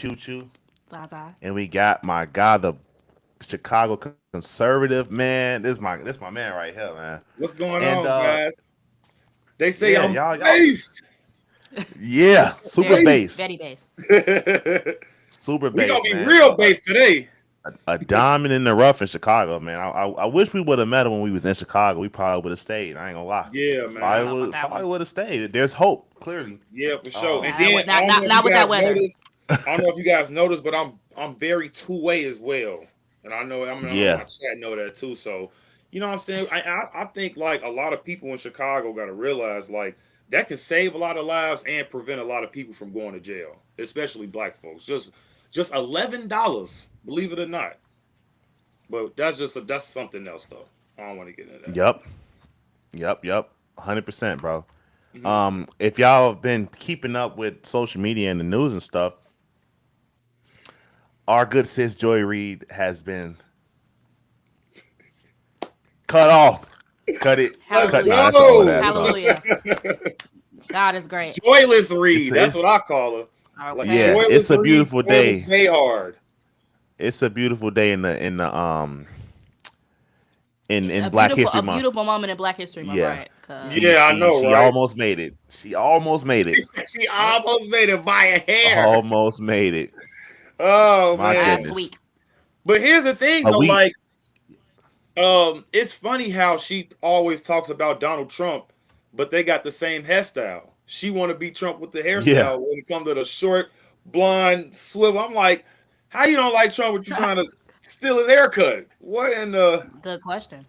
Choo Choo, Zaza. and we got my guy, the Chicago conservative man. This my man right here, man. What's going And on, guys? They say yeah, I'm y'all, based. yeah, super Very, bass, very base. super We gonna bass, be man. real based today. A diamond in the rough in Chicago, man. I wish we would have met him when we was in Chicago. We probably would have stayed. I ain't gonna lie. Yeah, I don't man. know about that Probably one. would have stayed. There's hope, clearly. Yeah, for sure. And Um, then I don't know if you Not with that guys weather. noticed. I don't know if you guys noticed, but I'm very two way as well. And I know I know my yeah, chat know that too. So you know what I'm saying? I think like a lot of people in Chicago gotta realize like that can save a lot of lives and prevent a lot of people from going to jail, especially black folks. Just $11, believe it or not. But that's something else though. I don't want to get into that. yep, yep, 100%, bro. Hmm. If y'all have been keeping up with social media and the news and stuff, our good sis Joy Reid has been cut off. Cut it. Let's Cut. Nah, Hallelujah. that's an old go. ass song. Hallelujah. God is great. Joyless It's Reed. a, That's it's what I call her. Like Okay. yeah, it's Joyless a Reed, beautiful Joyless day. Bayhard. It's a beautiful day in Black History A Month. beautiful moment in Black History Month, Yeah. right? She Cause Yeah, I she know, she right? almost made it. She almost made it. She oh, almost made it by a hair. Almost made it. Oh My man. last goodness. week. But here's the thing But though, we like, it's funny how she always talks about Donald Trump, but they got the same hairstyle. She want to be Trump with the yeah. hairstyle when it comes to the short, blonde swivel. I'm like, how you don't like Trump, but you trying to steal his haircut? What in the? Good question.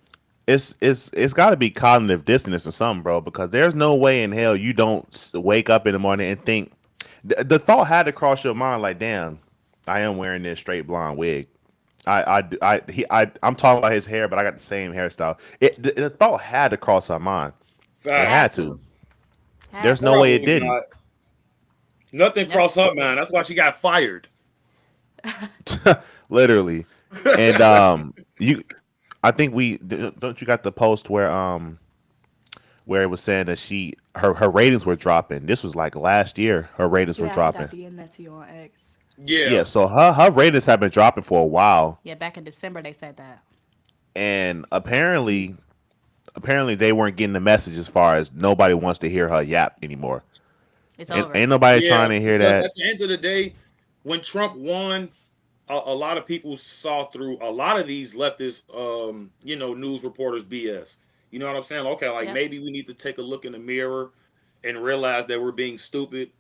It's got to be cognitive dissonance or something, bro. Because there's no way in hell you don't wake up in the morning and think the thought had to cross your mind like, damn, I am wearing this straight blonde wig. I'm talking about his hair, but I got the same hairstyle. The thought had to cross our mind. It Had had Facts. to. to. Had There's no to. way it Probably didn't. not. Nothing Nope. crossed up, man. That's why she got fired. Literally. And you, I think don't you got the post where it was saying that her ratings were dropping. This was like last year. Her ratings were Yeah, I think I dropping. DM'd that to you on X. Yeah. Yeah, so her ratings have been dropping for a while, Yeah, back in December they said that. and apparently they weren't getting the message as far as nobody wants to hear her yap anymore. It's And over. ain't nobody Yeah, trying to hear because that. at the end of the day, when Trump won, a lot of people saw through a lot of these leftist, news reporters BS. You know what I'm saying? Okay, like Yep. maybe we need to take a look in the mirror and realize that we're being stupid.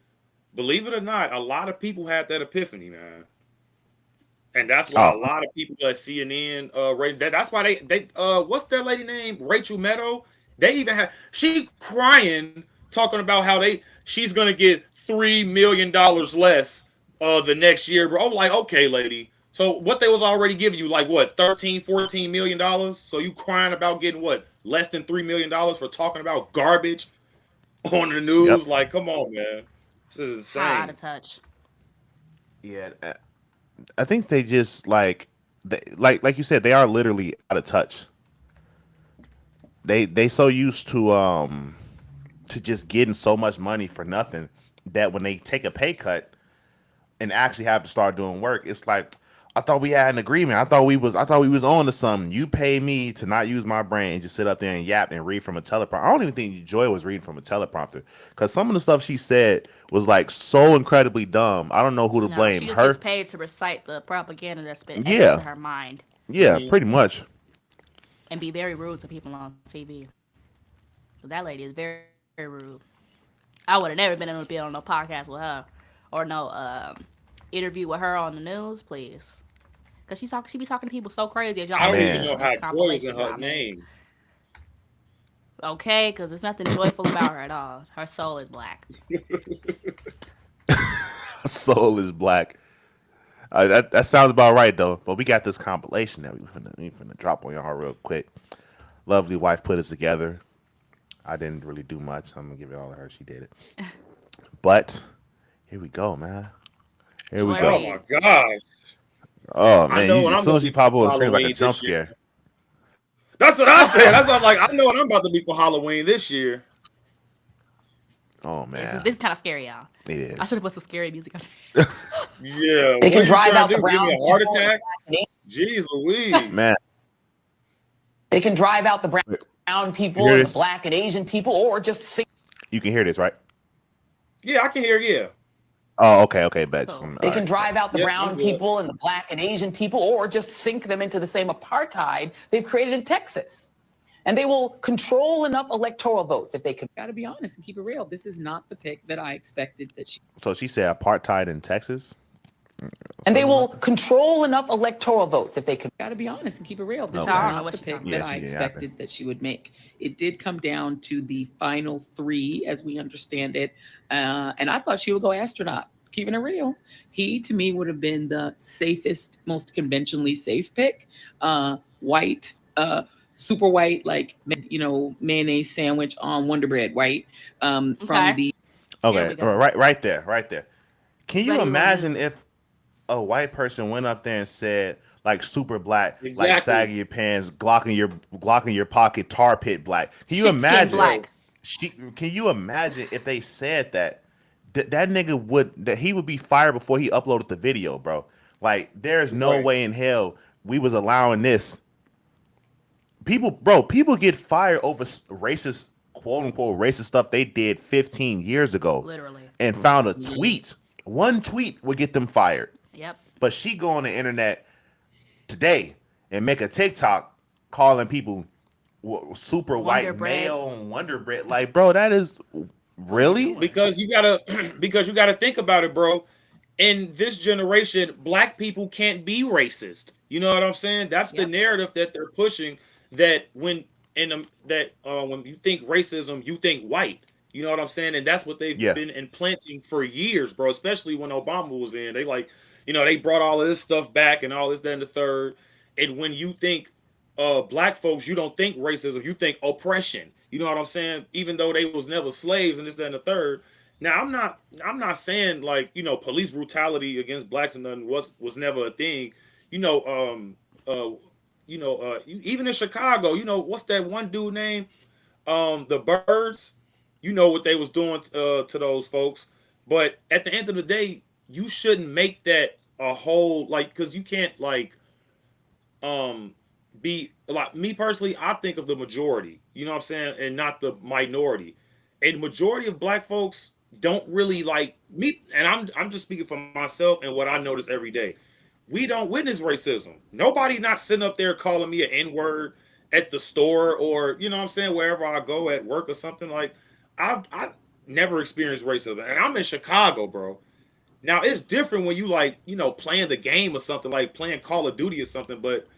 Believe it or not, a lot of people had that epiphany, man, and that's why a Oh, lot of people at CNN, that's why they what's that lady name? Rachel Maddow. They even had she crying talking about how she's gonna get $3 million less the next year, bro. I'm like, okay, lady. So what they was already giving you, like what, 13, $14 million? So you crying about getting what, less than $3 million for talking about garbage on the yep. news? Like, come on, man. This is How out insane. of touch. Yeah, I think they just like you said, they are literally out of touch. They so used to just getting so much money for nothing that when they take a pay cut and actually have to start doing work, it's like I thought we had an agreement. I thought we was on to something. You pay me to not use my brain and just sit up there and yap and read from a teleprompter. I don't even think Joy was reading from a teleprompter because some of the stuff she said was like so incredibly dumb. I don't know who to No, she blame. just gets Her? paid to recite the propaganda that's been etched into Yeah, her mind yeah, Hmm. pretty much. and be very rude to people on TV. So that lady is very rude. I would have never been able to be on no podcast with her or no interview with her on the news, please. Cause she be talking to people so crazy as y'all I already don't even seen Man, know this how Joy was compilation in her drop made. name. Okay, cause there's nothing joyful about her at all. Her soul is black. soul is black. That sounds about right though. But we got this compilation that we finna drop on y'all real quick. Lovely wife put us together. I didn't really do much. I'm gonna give it all to her. She did it. But here we go, man. Here we Joy Oh go. my Reid. gosh. Oh I man, know what as I'm soon gonna as she be pop for on the screen, it's like a Halloween jump this year. scare. That's what I said. That's what I'm like. I know what I'm about to be for Halloween this year. Oh This man, is kind of scary, y'all. it I should is. have put some scary music on. Yeah, They what can are you drive trying out to the do? Give me brown a heart people and the attack? black and Asian. Jeez Louise. Man, They can drive out the wait, brown you people hear and the this? black and Asian people, or just sink. You can hear this, right? Yeah, I can hear. Yeah, Oh, okay, bet. Cool. They All can right, bet. drive out the yeah, I'm brown good. people and the black and Asian people, or just sink them into the same apartheid they've created in Texas. And they will control enough electoral votes if they can. Got to be honest and keep it real. This is not the pick that I expected that she. So she said apartheid in Texas. And they Something will like that. control enough electoral votes if they can. Got to be honest and keep it real. This Okay. is I don't know not what the she's pick talking that about. I Yeah, she expected that she would make. It did come down to the final three, as we understand it, and I thought she would go astronaut. Keeping it real, he to me would have been the safest, most conventionally safe pick. White, super white, like mayonnaise sandwich on Wonder Bread, right? From Okay. the There we Okay, go. right there. Can That's you what he was gonna imagine use. if a white person went up there and said like super black, like Exactly. saggy your pants, Glock in your pocket, tar pit black? Can you Shit skin imagine? black. Can you imagine if they said that? That nigga he would be fired before he uploaded the video, bro. Like there's no Right. way in hell we was allowing this. People get fired over racist, quote unquote racist stuff they did 15 years ago Literally. and found a tweet. One tweet would get them fired. Yep. But she go on the internet today and make a TikTok calling people super Wonder white Bread. male and Wonder Bread. Like, bro, that is really. Because you gotta think about it, bro. In this generation, black people can't be racist. You know what I'm saying? That's the Yep. narrative that they're pushing. That when when you think racism, you think white. You know what I'm saying? And that's what they've Yeah. been implanting for years, bro. Especially when Obama was in, they they brought all of this stuff back and all this, that, and the third. And when you think black folks, you don't think racism, you think oppression. You know what I'm saying? Even though they was never slaves and this, that, and the third. Now I'm not saying like, police brutality against blacks and nothing was never a thing. Even in Chicago, what's that one dude name? The Birds. You know what they was doing to those folks. But at the end of the day, you shouldn't make that a whole because you can't be like me personally. I think of the majority, you know what I'm saying, and not the minority. And majority of black folks don't really like me, and I'm just speaking for myself and what I notice every day. We don't witness racism. Nobody not sitting up there calling me an N-word at the store or what I'm saying, wherever I go at work or something. Like I never experienced racism. And I'm in Chicago, bro. Now it's different when you playing the game or something, like playing Call of Duty or something, but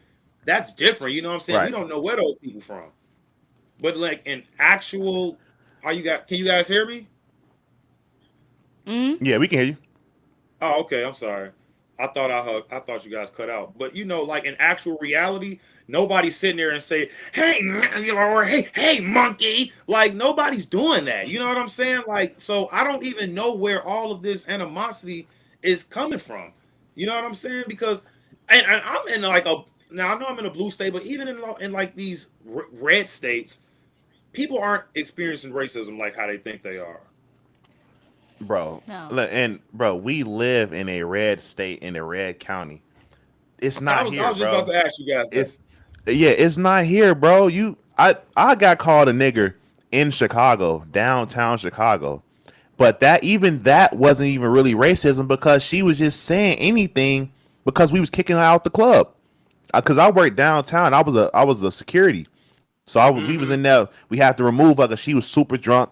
that's different, you know what I'm saying? Right. We don't know where those people from. But like in actual, can you guys hear me? Mm-hmm. Yeah, we can hear you. Oh, okay. I'm sorry. I thought you guys cut out. But like in actual reality, nobody's sitting there and say, "Hey, or hey, monkey." Like nobody's doing that. You know what I'm saying? Like, so I don't even know where all of this animosity is coming from. You know what I'm saying? Because, and I'm in now I know I'm in a blue state, but even in like these red states, people aren't experiencing racism like how they think they are. Bro. No. And bro, we live in a red state in a red county. It's I not was here, just bro. about to ask you guys that. It's not here, bro. I got called a nigger in Chicago, downtown Chicago. But that wasn't even really racism because she was just saying anything because we was kicking her out the club. Cause I worked downtown. I was a security. So we was in there. We had to remove her because she was super drunk,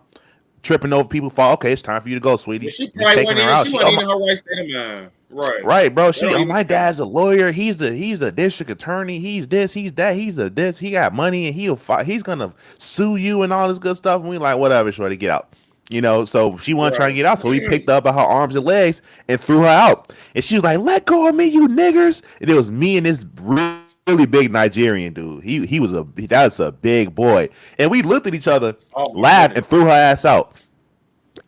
tripping over people. Okay, it's time for you to go, sweetie. Well, she We probably taking her out. she She, wasn't in her right state of mind. Right. right, bro. They don't even My count. dad's a lawyer. He's the district attorney. He's this. He's that. He's a this. He got money and he's gonna sue you and all this good stuff. And we like whatever, shorty, get out. So she wasn't trying to Right. get out. So we picked her up by her arms and legs and threw her out. And she was like, "Let go of me, you niggers!" And it was me and this really big Nigerian dude. That's a big boy. And we looked at each other, Oh my laughed, and goodness. threw her ass out.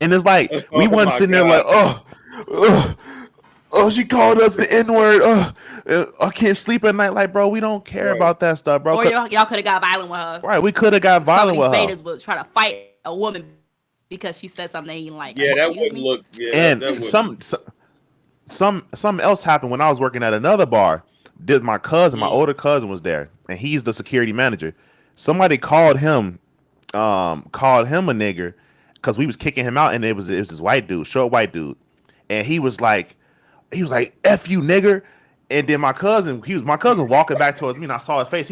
And it's like we Oh wasn't my sitting there like, God. oh, she called us the N-word. I can't sleep at night. Like, bro, we don't care Right. about that stuff, bro. Or y'all could have got violent with her. Right, we could have got Some of violent these with her. faders would try to fight a woman because she said something he like. Yeah, that Excuse wouldn't me. look. Yeah, And that wouldn't. something else happened when I was working at another bar. Did my cousin, my Mm. older cousin, was there, and he's the security manager. Somebody called him a nigger because we was kicking him out, and it was this white dude, short white dude, and he was like "F you, nigger," and then my cousin walking back towards me, and I saw his face.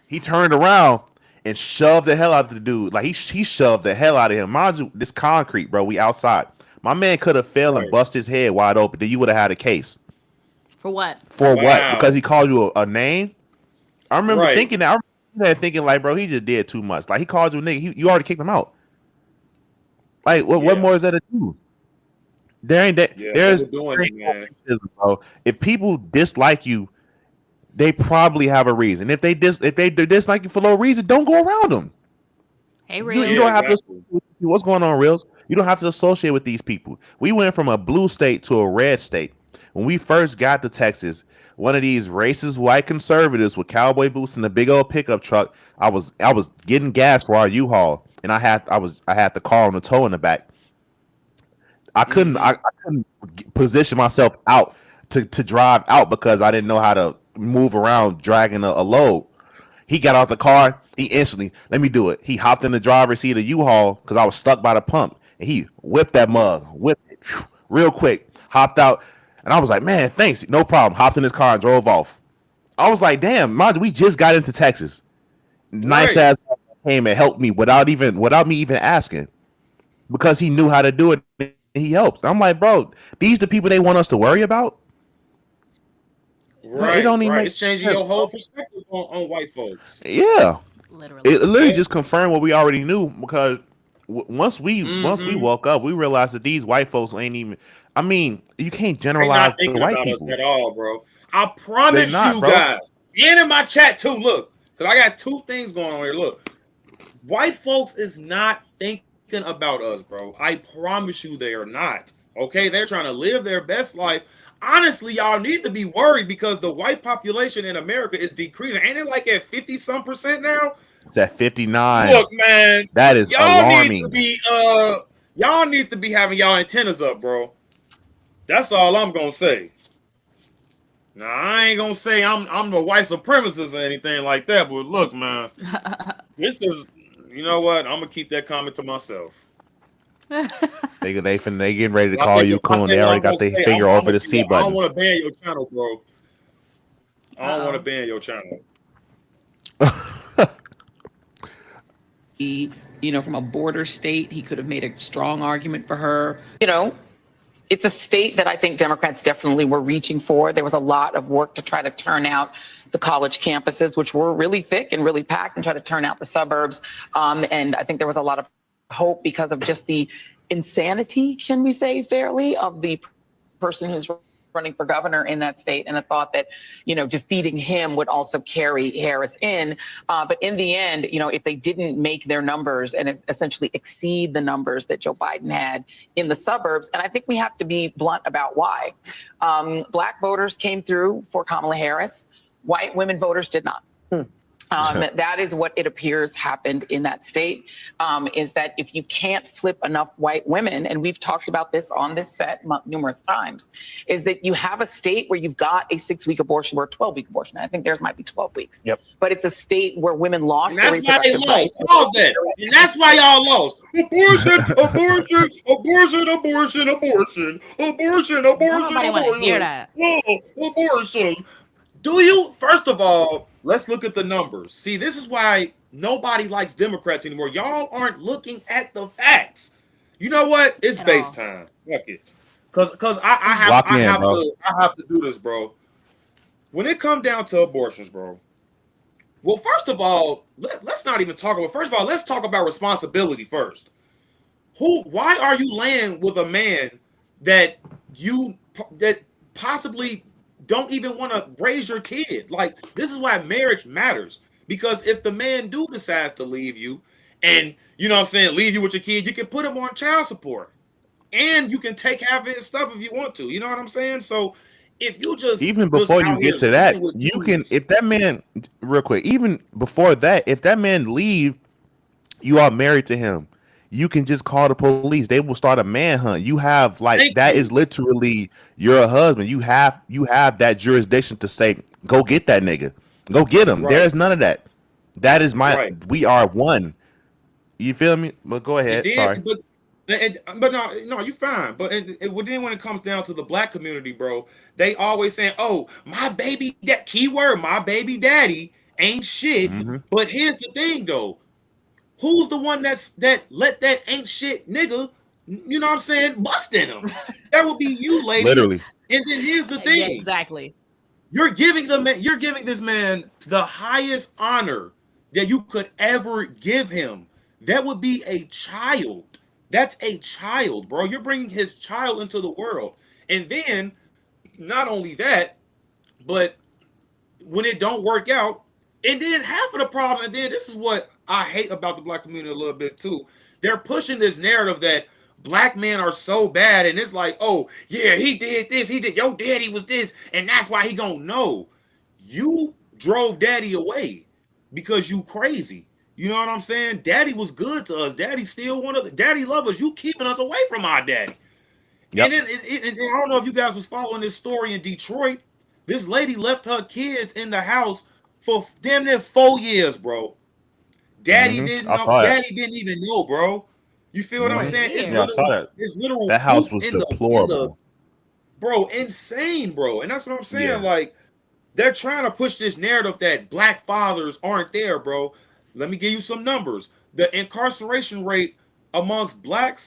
He turned around and shoved the hell out of the dude. Like he shoved the hell out of him. Mind you, this concrete, bro. We outside. My man could have fell and Right. bust his head wide open. Then you would have had a case. For what? For what? Wow. Because he called you a name. I remember Right. thinking that. I remember thinking like, bro, he just did too much. Like he called you a nigga. You already kicked him out. Like what Yeah. more is that to do? There ain't that. Yeah, There's they were doing it, man. racism, bro. If people dislike you, they probably have a reason. If they dislike you for no reason, don't go around them. Hey, You Real. don't have to. exactly. What's going on, Reels? You don't have to associate with these people. We went from a blue state to a red state. When we first got to Texas, one of these racist white conservatives with cowboy boots and a big old pickup truck. I was getting gas for our U-Haul, and I had the car on the tow in the back. I couldn't Mhm. I couldn't position myself out to drive out because I didn't know how to move around dragging a load. He got out the car. He instantly, let me do it. He hopped in the driver's seat of U-Haul because I was stuck by the pump. And he whipped that mug, whipped it real quick, hopped out. And I was like, man, thanks. No problem. Hopped in his car and drove off. I was like, damn, mind you, we just got into Texas. Nice Right. ass came and helped me without me even asking because he knew how to do it. And he helped. I'm like, bro, these the people they want us to worry about? Right. It don't even Right. make It's changing sense, your bro. whole perspective on white folks. Yeah. Literally. It literally Yeah. just confirmed what we already knew because once we Mhm. woke up, we realized that these white folks ain't even. I mean, you can't They're generalize not the thinking white about us people. at all, bro. I They're promise not, you bro. guys, and in my chat too. Look, because I got two things going on here. Look, white folks is not thinking about us, bro. I promise you they are not. Okay, they're trying to live their best life. Honestly, y'all need to be worried because the white population in America is decreasing. Ain't it like at 50-some% now? It's at 59. Look, man, That is y'all need to alarming. be y'all need to be having y'all antennas up, bro. That's all I'm gonna say. Now I ain't gonna say I'm the white supremacist or anything like that, but look, man, this is, you know what? I'm gonna keep that comment to myself. They getting ready to I call think you if I coon. say They what already I'm got gonna their say, finger I'm over the gonna C I don't button. want to ban your channel, bro. I don't want to Uh-oh. ban your channel. He, from a border state, he could have made a strong argument for her. It's a state that I think Democrats definitely were reaching for. There was a lot of work to try to turn out the college campuses, which were really thick and really packed, and try to turn out the suburbs. And I think there was a lot of hope because of just the insanity, can we say fairly, of the person who's running for governor in that state, and a thought that, defeating him would also carry Harris in. But in the end, if they didn't make their numbers and essentially exceed the numbers that Joe Biden had in the suburbs, and I think we have to be blunt about why. Black voters came through for Kamala Harris. White women voters did not. That is what it appears happened in that state, is that if you can't flip enough white women, and we've talked about this on this set numerous times, is that you have a state where you've got a 6-week abortion or a 12-week abortion. I think theirs might be 12 weeks. Yep. But it's a state where women lost And their that's why they reproductive lost. rights. Pause that. And that's why y'all lost. Abortion, abortion, abortion, abortion, abortion, abortion, abortion, Nobody want to hear that. Oh, abortion. Do you? First of all, let's look at the numbers. See, this is why nobody likes Democrats anymore. Y'all aren't looking at the facts. You know what? It's At base all. time. Fuck it. Cause I Lock in, have bro. to do this, bro. When it comes down to abortions, bro. Well, first of all, let's not even talk about. First of all, let's talk about responsibility first. Why are you laying with a man that possibly don't even want to raise your kid? Like, this is why marriage matters. Because if the man decides to leave you, and leave you with your kid, you can put him on child support, and you can take half of his stuff if you want to. You know what I'm saying? So if you Even before you get to that, you can, if that man, real quick, even before that, if that man leave, you are married to him. you can just call the police. They will start a manhunt. You have like Thank that is you. literally your husband. You have that jurisdiction to say, go get that nigga. Go get him. There Right, is none of that. That is my right. we are one. You feel me? But go And ahead. then, Sorry. but no, no, you fine. But then when it comes down to the black community, bro, they always saying, "Oh, my baby, that keyword, my baby daddy ain't shit." Hmm. But here's the thing, though, who's the one that let that ain't shit nigga, you know what I'm saying, bust in him? That would be you, lady. Literally. And then here's the Yeah, thing: exactly. you're giving this man the highest honor that you could ever give him. That would be a child. That's a child, bro. You're bringing his child into the world. And then not only that, but when it don't work out, and then half of the problem, and then this is what I hate about the black community a little bit too. They're pushing this narrative that black men are so bad, and it's like, oh yeah, he did this, he did, your daddy was this, and that's why he gonna know. You drove daddy away because you crazy. You know what I'm saying? Daddy was good to us. Daddy still wanted. Daddy love us. You keeping us away from our daddy. And Yep. then I don't know if you guys was following this story in Detroit. This lady left her kids in the house for damn near 4 years, bro. Daddy Hmm. didn't I know. saw that. Daddy didn't even know, bro. You feel what I'm Hmm. 4 saying? Yeah, I saw years. that. It's literal That house poop was in the deplorable. bro, insane, bro. And that's what I'm saying. Yeah. Like, they're trying to push this narrative that black fathers aren't there, bro. Let me give you some numbers. The incarceration rate amongst black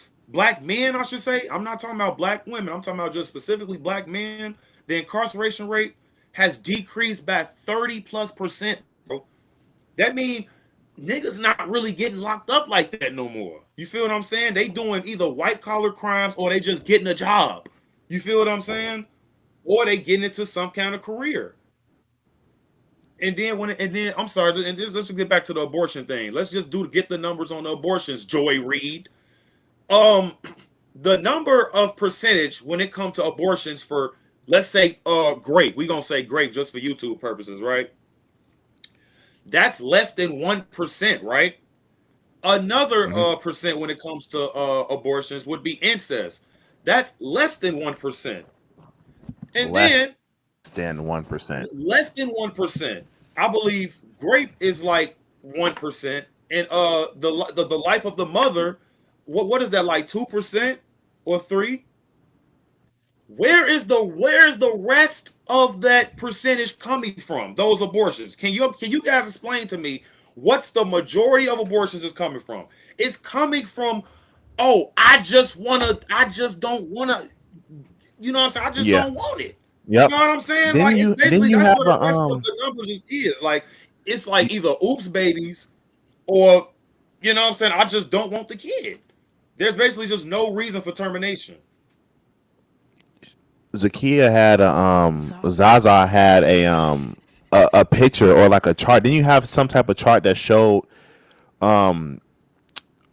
men, I should say, I'm not talking about black women, I'm talking about just specifically black men. The incarceration rate has decreased by 30 plus percent, bro. That means niggas not really getting locked up like that no more. You feel what I'm saying? They doing either white collar crimes or they just getting a job. You feel what I'm saying? Or they getting into some kind of career. And then I'm sorry, and let's just get back to the abortion thing. Let's just get the numbers on the abortions, Joy Reid. Um, the number of percentage when it comes to abortions for, let's say grape, we're gonna say grape just for YouTube purposes, right? That's less than 1%, right? Another Hmm. percent when it comes to abortions would be incest. That's less than 1%. And Less then than 1%. less than 1%. I believe grape is like 1%, and the life of the mother, what is that, like 2% or 3? Where is the rest of that percentage coming from? Those abortions. Can you guys explain to me what's the majority of abortions is coming from? It's coming from, oh, I just don't wanna, you know what I'm saying? I just Yeah. don't want it. You Yep. know what I'm saying? Then Like, it's then basically you that's have where a the rest of the numbers is. Like, it's like either oops babies or, you know what I'm saying, I just don't want the kid. There's basically just no reason for termination. Zakia had a So Zaza had a picture or like a chart. Then you have some type of chart that showed um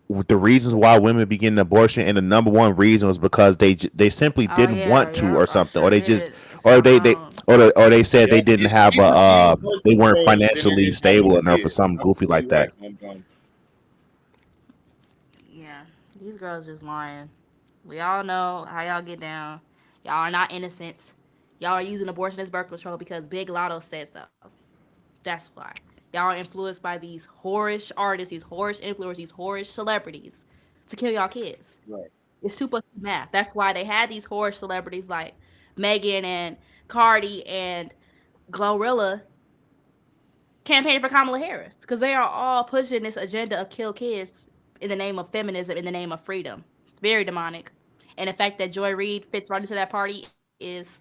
with the reasons why women be getting abortion, and the number one reason was because they simply oh didn't yeah, want to or yep, I something, or sure they just did. It's or they hormones. or they said they Yep, didn't it's have a cheaper to use birth they weren't control than it financially is having stable a enough or kid. something That's goofy like absolutely that. right. I'm done. Yeah, these girls just lying. We all know how y'all get down. Y'all are not innocent. Y'all are using abortion as birth control because Big Lotto said so. That's why. Y'all are influenced by these whorish artists, these whorish influencers, these whorish celebrities to kill y'all kids. Right. It's 2 plus 2 math. That's why they had these whorish celebrities like Megan and Cardi and Glorilla campaigning for Kamala Harris because they are all pushing this agenda of kill kids in the name of feminism, in the name of freedom. It's very demonic. And the fact that Joy Reid fits right into that party is,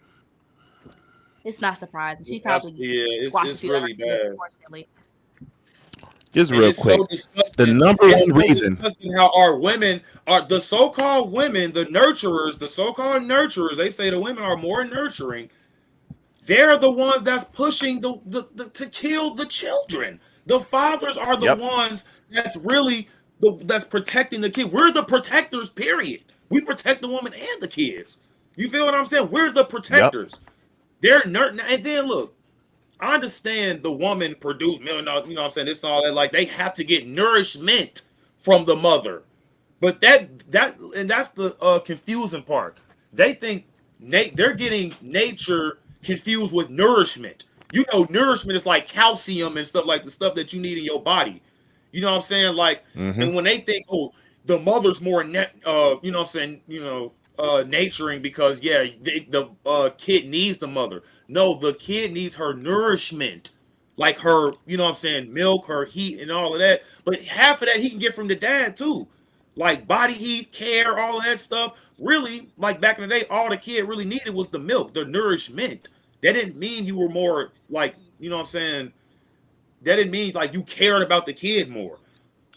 it's not surprising. She probably Yeah, watches it's people that are really this, bad. unfortunately. Just And real it's so quick, the disgusting. number It's one so reason. disgusting how our women are the so-called women, the nurturers, the so-called nurturers. They say the women are more nurturing. They're the ones that's pushing the to kill the children. The fathers are the Yep. ones that's really that's protecting the kid. We're the protectors, period. We protect the woman and the kids. You feel what I'm saying? We're the Yep. protectors. They're and then look, I understand the woman produced million dollars, you know what I'm saying, this and all that. Like, they have to get nourishment from the mother. But that's the confusing part. They think they're getting nature confused with nourishment. You know, nourishment is like calcium and stuff, like the stuff that you need in your body. You know what I'm saying? Like, and when they think, oh, the mother's more you know what I'm saying, naturing because the kid needs the mother. No, the kid needs her nourishment, like her, you know what I'm saying, milk, her heat, and all of that. But half of that he can get from the dad too, like body heat, care, all of that stuff. Really, like back in the day, all the kid really needed was the milk, the nourishment. That didn't mean you were more like, you know what I'm saying. That didn't mean like you cared about the kid more.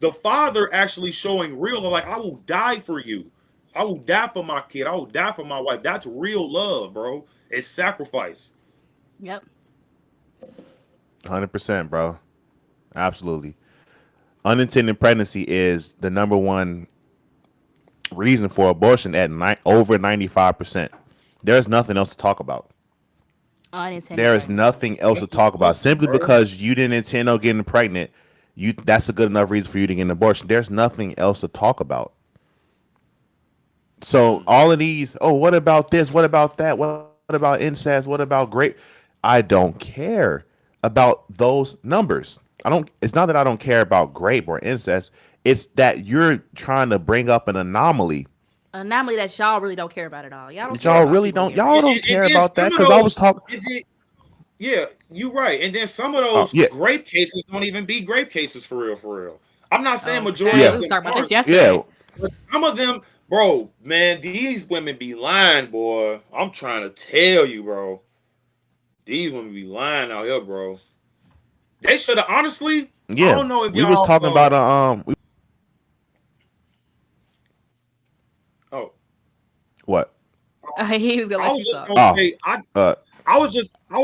The father actually showing real, like, I will die for you. I will die for my kid. I will die for my wife. That's real love, bro. It's sacrifice. Yep. 100%, bro. Absolutely. Unintended pregnancy is the number one reason for abortion at over 95%. There's nothing else to talk about. There is nothing else to talk about. Simply because you didn't intend on getting pregnant, that's a good enough reason for you to get an abortion. There's nothing else to talk about. So all of these, what about this? What about that? What about incest? What about grape? I don't care about those numbers. It's not that I don't care about grape or incest. It's that you're trying to bring up an anomaly. Anomaly that y'all really don't care about at all. Y'all don't care about that because I was talking. Yeah, you're right. And then some of those grape cases don't even be grape cases for real, for real. I'm not saying majority of them. We talked about this yesterday. But some of them, bro, man, these women be lying, boy. I'm trying to tell you, bro. These women be lying out here, bro. They should have honestly. Yeah, I don't know if we was talking about What? He was gonna let you talk. I was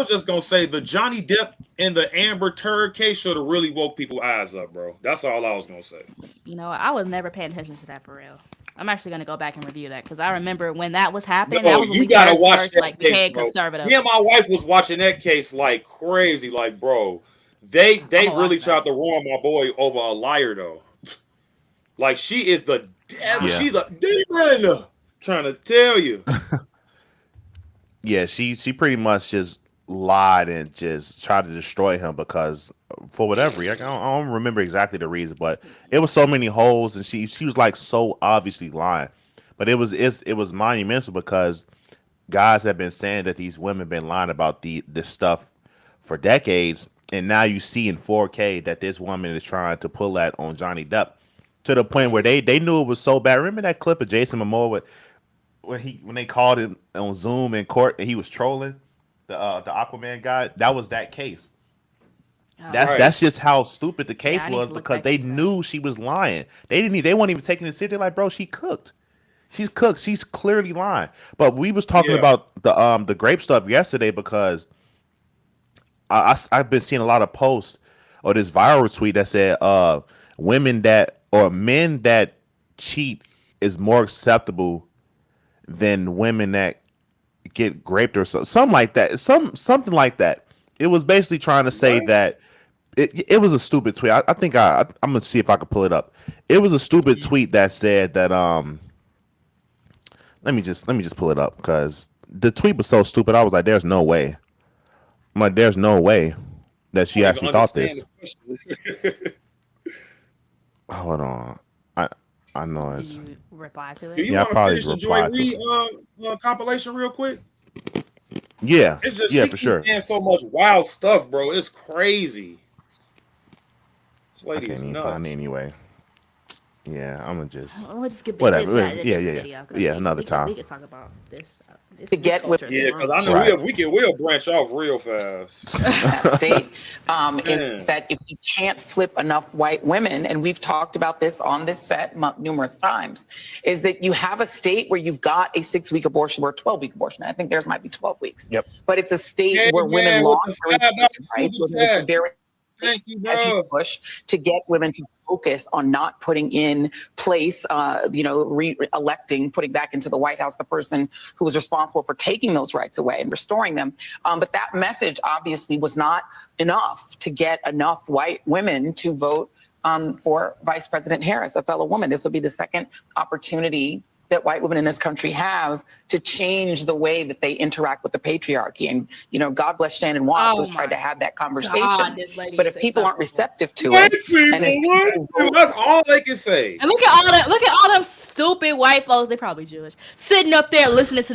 just gonna say the Johnny Depp and the Amber Turd case should have really woke people's eyes up, bro. That's all I was gonna say. You know, I was never paying attention to that for real. I'm actually gonna go back and review that because I remember when that was happening. No, that was when you gotta watch first, that like case, became bro. conservative. Me and my wife was watching that case like crazy, like bro. They really tried to ruin my boy over a liar though. Like she is the devil. Yeah. She's a demon. Trying to tell you. Yeah, she pretty much just lied and just tried to destroy him because for whatever reason, I don't remember exactly the reason, but it was so many holes and she was like so obviously lying. But it was monumental because guys have been saying that these women been lying about this stuff for decades, and now you see in 4K that this woman is trying to pull that on Johnny Depp to the point where they knew it was so bad. Remember that clip of Jason Momoa when they called him on Zoom in court and he was trolling the Aquaman guy? That was that case. That's just how stupid the case was because they knew she was lying. They weren't even taking it serious. They're like, bro, she cooked. She's cooked. She's clearly lying. But we was talking about the grape stuff yesterday because I've been seeing a lot of posts or this viral tweet that said men that cheat is more acceptable than women that get raped or something like that. Something like that. It was basically trying to say that it was a stupid tweet. I think I'm gonna see if I can pull it up. It was a stupid tweet that said that let me just pull it up because the tweet was so stupid. I was like, there's no way. I'm like, there's no way that she actually thought this. Hold on. I know it's. Did you reply to it? Do you want to finish the Joy Reid compilation real quick? Yeah, it's just, yeah, for sure. Saying so much wild stuff, bro. It's crazy. This lady is nuts. Find it anyway. Yeah, I'm gonna just. We'll just get whatever. Yeah. Another time. We can talk about this. To get with because I know we'll branch off real fast. That state is that if you can't flip enough white women, and we've talked about this on this set numerous times, is that you have a state where you've got a 6-week abortion or a 12-week abortion. I think theirs might be 12 weeks. Yep. But it's a state where women lost their rights. Very Thank you, bro. Push to get women to focus on not putting in place, re-electing, putting back into the White House the person who was responsible for taking those rights away and restoring them. But that message obviously was not enough to get enough white women to vote for Vice President Harris, a fellow woman. This will be the second opportunity that white women in this country have to change the way that they interact with the patriarchy. And, you know, God bless Shannon Watts, who's tried to have that conversation. God, but if people aren't receptive to White it, people, and if white people people, that's all they can say. And look at all them stupid white folks. They probably Jewish, sitting up there listening to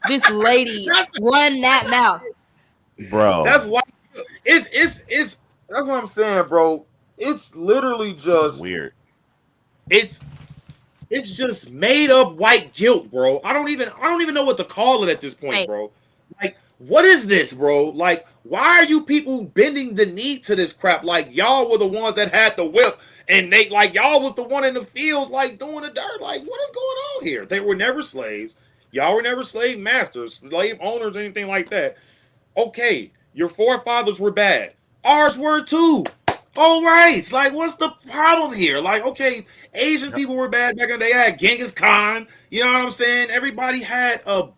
this lady run that mouth. Bro. That's why it's that's what I'm saying, bro. It's literally just weird. It's just made up white guilt, bro. I don't even know what to call it at this point, bro. Like, what is this, bro? Like, why are you people bending the knee to this crap? Like, y'all were the ones that had the whip, and they like y'all was the one in the field, like doing the dirt. Like, what is going on here? They were never slaves. Y'all were never slave masters, slave owners, anything like that. Okay, your forefathers were bad. Ours were too. All right. It's like, what's the problem here? Like, okay, Asian people were bad back in the day. I had Genghis Khan. You know what I'm saying? Everybody had a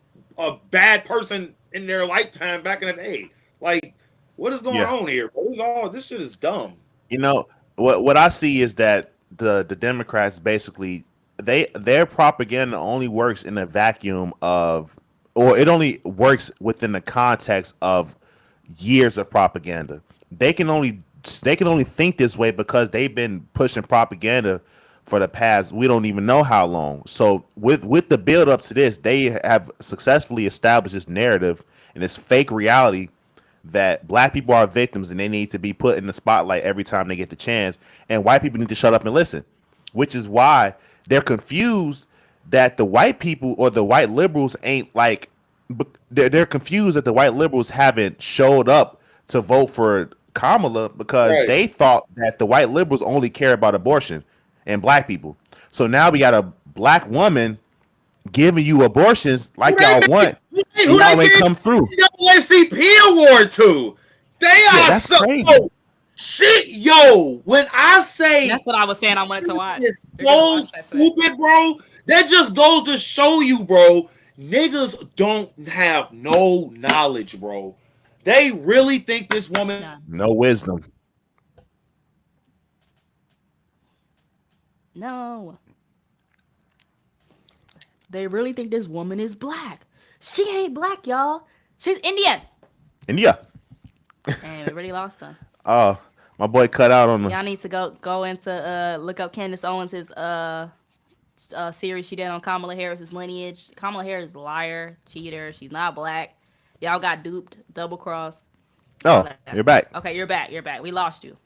bad person in their lifetime back in the day. Like, what is going on here? This shit is dumb. You know, what I see is that the Democrats basically their propaganda only works in a vacuum of, or it only works within the context of years of propaganda. They can only think this way because they've been pushing propaganda for the past, we don't even know how long. So with the build up to this, they have successfully established this narrative and this fake reality that black people are victims and they need to be put in the spotlight every time they get the chance, and white people need to shut up and listen, which is why they're confused that the white people or the white liberals ain't like, they're confused that the white liberals haven't showed up to vote for Kamala because they thought that the white liberals only care about abortion and black people. So now we got a black woman giving you abortions like y'all want. Who y'all ain't come through. NAACP award to? They are so crazy. Shit, yo. When I say that's what I was saying, I wanted to watch. It's so stupid, bro. That just goes to show you, bro. Niggas don't have no knowledge, bro. They really think this woman no wisdom. No. They really think this woman is black. She ain't black, y'all. She's Indian. India. And we already lost her. Oh, my boy cut out on us. Y'all need to go into look up Candace Owens' series she did on Kamala Harris's lineage. Kamala Harris is a liar, cheater. She's not black. Y'all got duped, double crossed. Oh, you're back. Okay, you're back. We lost you.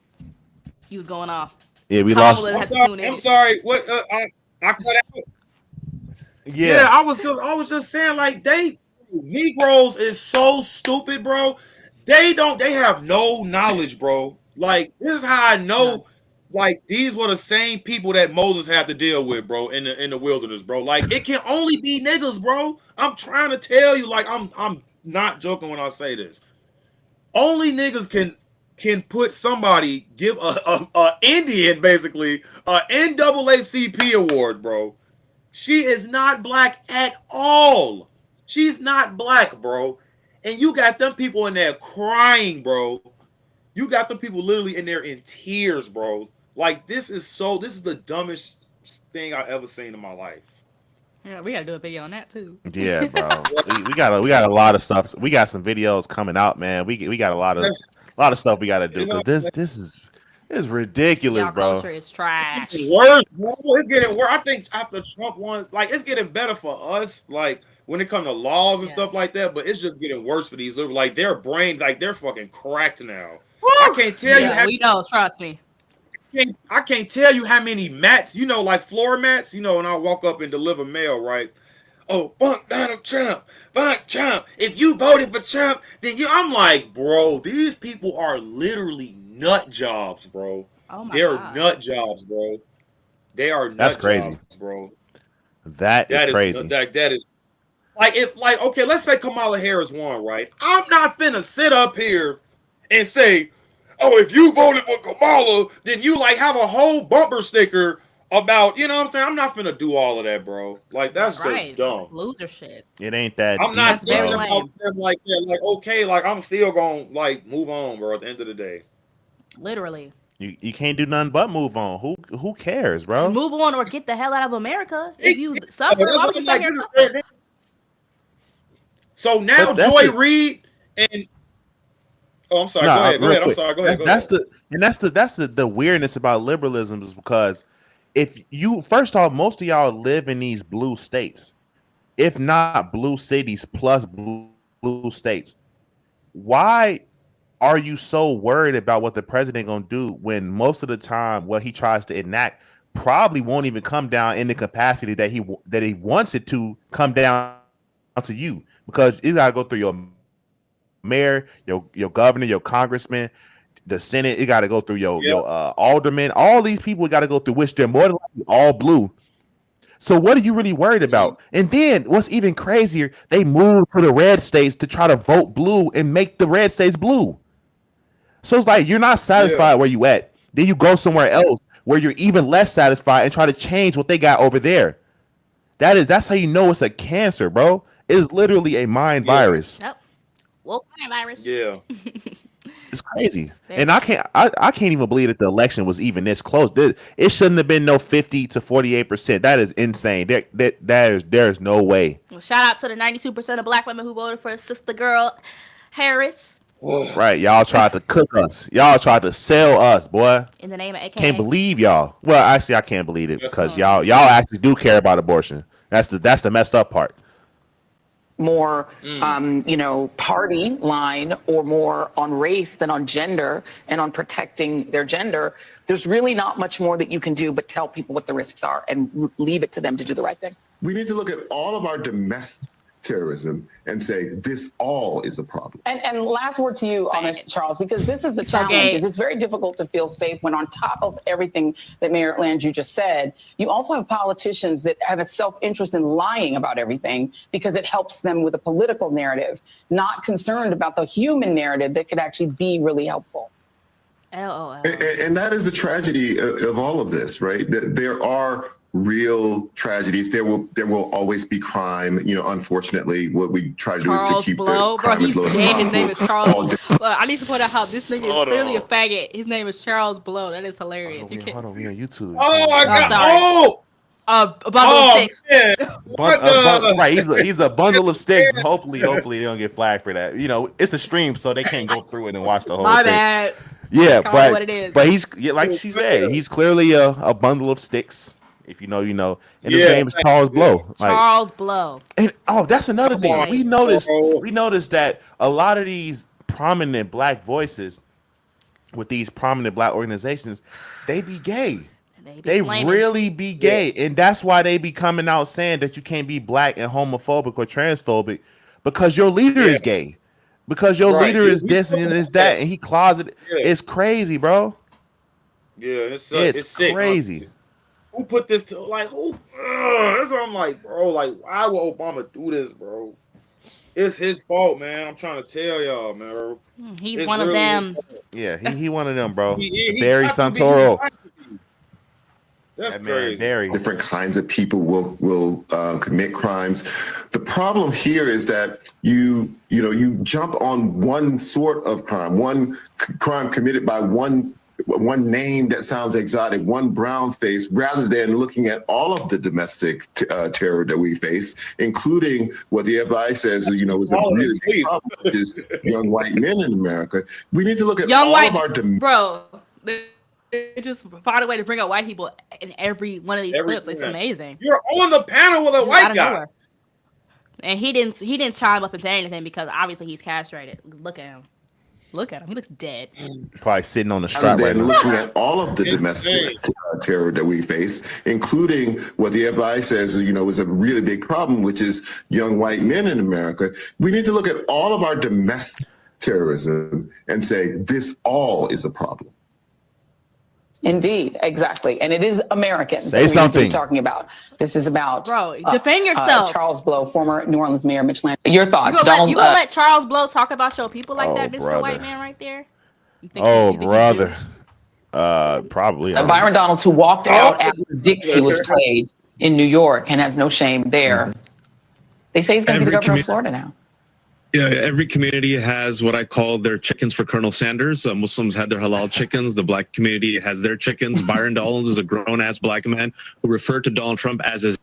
You was going off. Yeah, we lost. I'm sorry. What? I cut out. Yeah, I was just saying, like, Negroes is so stupid, bro. They have no knowledge, bro. Like, this is how I know. Like, these were the same people that Moses had to deal with, bro, in the wilderness, bro. Like, it can only be niggas, bro. I'm trying to tell you, like, I'm not joking when I say this. Only niggas can put somebody, give a Indian basically a NAACP award, bro. She is not black at all. She's not black, bro. And you got them people in there crying, bro. You got them people literally in there in tears, bro. Like, this is the dumbest thing I've ever seen in my life. Yeah, we gotta do a video on that too. Yeah, bro. we got a lot of stuff. We got some videos coming out, man. We got a lot of stuff we gotta do. Because this is ridiculous, y'all bro. culture is trash. It's worse, bro. It's getting worse. I think after Trump won, like, it's getting better for us, like, when it comes to laws and stuff like that, but it's just getting worse for these liberals. Like, their brains, like, they're fucking cracked now. Woo! I can't tell you how we know, trust me. I can't tell you how many mats, like floor mats, when I walk up and deliver mail, right? Oh, bunk Donald Trump, bunk Trump. If you voted for Trump, then I'm like, bro, these people are literally nut jobs, bro. Oh my They're God. nut jobs, bro. They are nut That's crazy, jobs, bro. That is crazy. That is like, okay, let's say Kamala Harris won, right? I'm not finna sit up here and say, oh, if you voted for Kamala, then you like have a whole bumper sticker about, you know what I'm saying? I'm not finna do all of that, bro. Like, that's just dumb. Loser shit. It ain't that. I'm not thinking very about them like that. Like, okay, like, I'm still gonna like move on, bro. At the end of the day, Literally. You can't do nothing but move on. Who cares, bro? Move on or get the hell out of America. If you That's suffer, why what would you I'm stay here like, suffer? So now But that's Joy it. Reid and I'm sorry. No, Go ahead. real I'm quick. sorry. Go ahead. That's the weirdness about liberalism is because if you first off, most of y'all live in these blue states, if not blue cities plus blue states. Why are you so worried about what the president gonna do when most of the time what he tries to enact probably won't even come down in the capacity that he wants it to come down to you because you gotta go through your mayor, your governor, your congressman, the Senate. It got to go through your aldermen. All these people got to go through, which they're more than likely all blue. So what are you really worried about? And then what's even crazier, they moved to the red states to try to vote blue and make the red states blue. So it's like you're not satisfied where you at. Then you go somewhere else where you're even less satisfied and try to change what they got over there. That's how you know it's a cancer, bro. It is literally a mind virus. Yep. Well, virus. Yeah. It's crazy, and I can't even believe that the election was even this close. It shouldn't have been no 50 to 48%. That is insane. There is no way. Well, shout out to the 92% of black women who voted for sister girl Harris. Right, y'all tried to cook us. Y'all tried to sell us, boy. In the name of AKA. Can't believe y'all. Well, actually, I can't believe it because y'all actually do care about abortion. That's the messed up part. More, party line or more on race than on gender and on protecting their gender. There's really not much more that you can do but tell people what the risks are and leave it to them to do the right thing. We need to look at all of our domestic terrorism and say this all is a problem. And last word to you on this, Charles, because this is the challenge. Is it's very difficult to feel safe when on top of everything that Mayor Landrieu just said, you also have politicians that have a self-interest in lying about everything because it helps them with a political narrative, not concerned about the human narrative that could actually be really helpful. LOL. And that is the tragedy of all of this, right? There are real tragedies. There will always be crime. Unfortunately, what we try to do is to keep the crime as low as possible. His name is Charles. Well, I need to point out how this nigga is clearly a faggot. His name is Charles Blow. That is hilarious. Hold on, we on YouTube. Oh my God! Sorry. A bundle of sticks. Right, he's a bundle of sticks. Hopefully they don't get flagged for that. It's a stream, so they can't go through it and watch the whole thing. My bad. Yeah, what it is. but he's like she said, he's clearly a bundle of sticks. If you know, you know. And his name is Charles Blow. Charles Blow. And that's another thing. We noticed that a lot of these prominent black voices with these prominent black organizations, they be gay. They really be gay. And that's why they be coming out saying that you can't be black and homophobic or transphobic because your leader is gay. Because your leader is this and is that, and he closeted. It's crazy, bro. Yeah, it's sick, crazy. Huh? Who put this to who? That's what I'm like, bro. Like, why would Obama do this, bro? It's his fault, man. I'm trying to tell y'all, man. Bro. He's one of them. Yeah, he one of them, bro. Barry Santoro. That's crazy. Different kinds of people will commit crimes. The problem here is that you jump on one sort of crime, one crime committed by one name that sounds exotic, one brown face, rather than looking at all of the domestic terror that we face, including what the FBI says, is a really big problem, which is young white men in America. We need to look at all of our bro. They just find a way to bring up white people in every one of these clips. It's amazing. You're on the panel with a white guy. Nowhere. And he didn't chime up and say anything because obviously he's castrated. Look at him. He looks dead. Probably sitting on the strap right now. Looking at all of the domestic terror that we face, including what the FBI says, is a really big problem, which is young white men in America. We need to look at all of our domestic terrorism and say this all is a problem. Indeed, exactly. And it is Americans Say something. Talking about. This is about defend yourself. Charles Blow, former New Orleans Mayor Mitch Landrieu. Your thoughts? You gonna let Charles Blow talk about your people like that, Mr. Brother. White Man right there? You think brother. Probably. Byron Donalds, who walked out after Dixie was played in New York and has no shame there. They say he's going to be the governor of Florida now. Yeah, every community has what I call their chickens for Colonel Sanders. Muslims had their halal chickens. The black community has their chickens. Byron Dollins is a grown-ass black man who referred to Donald Trump as his.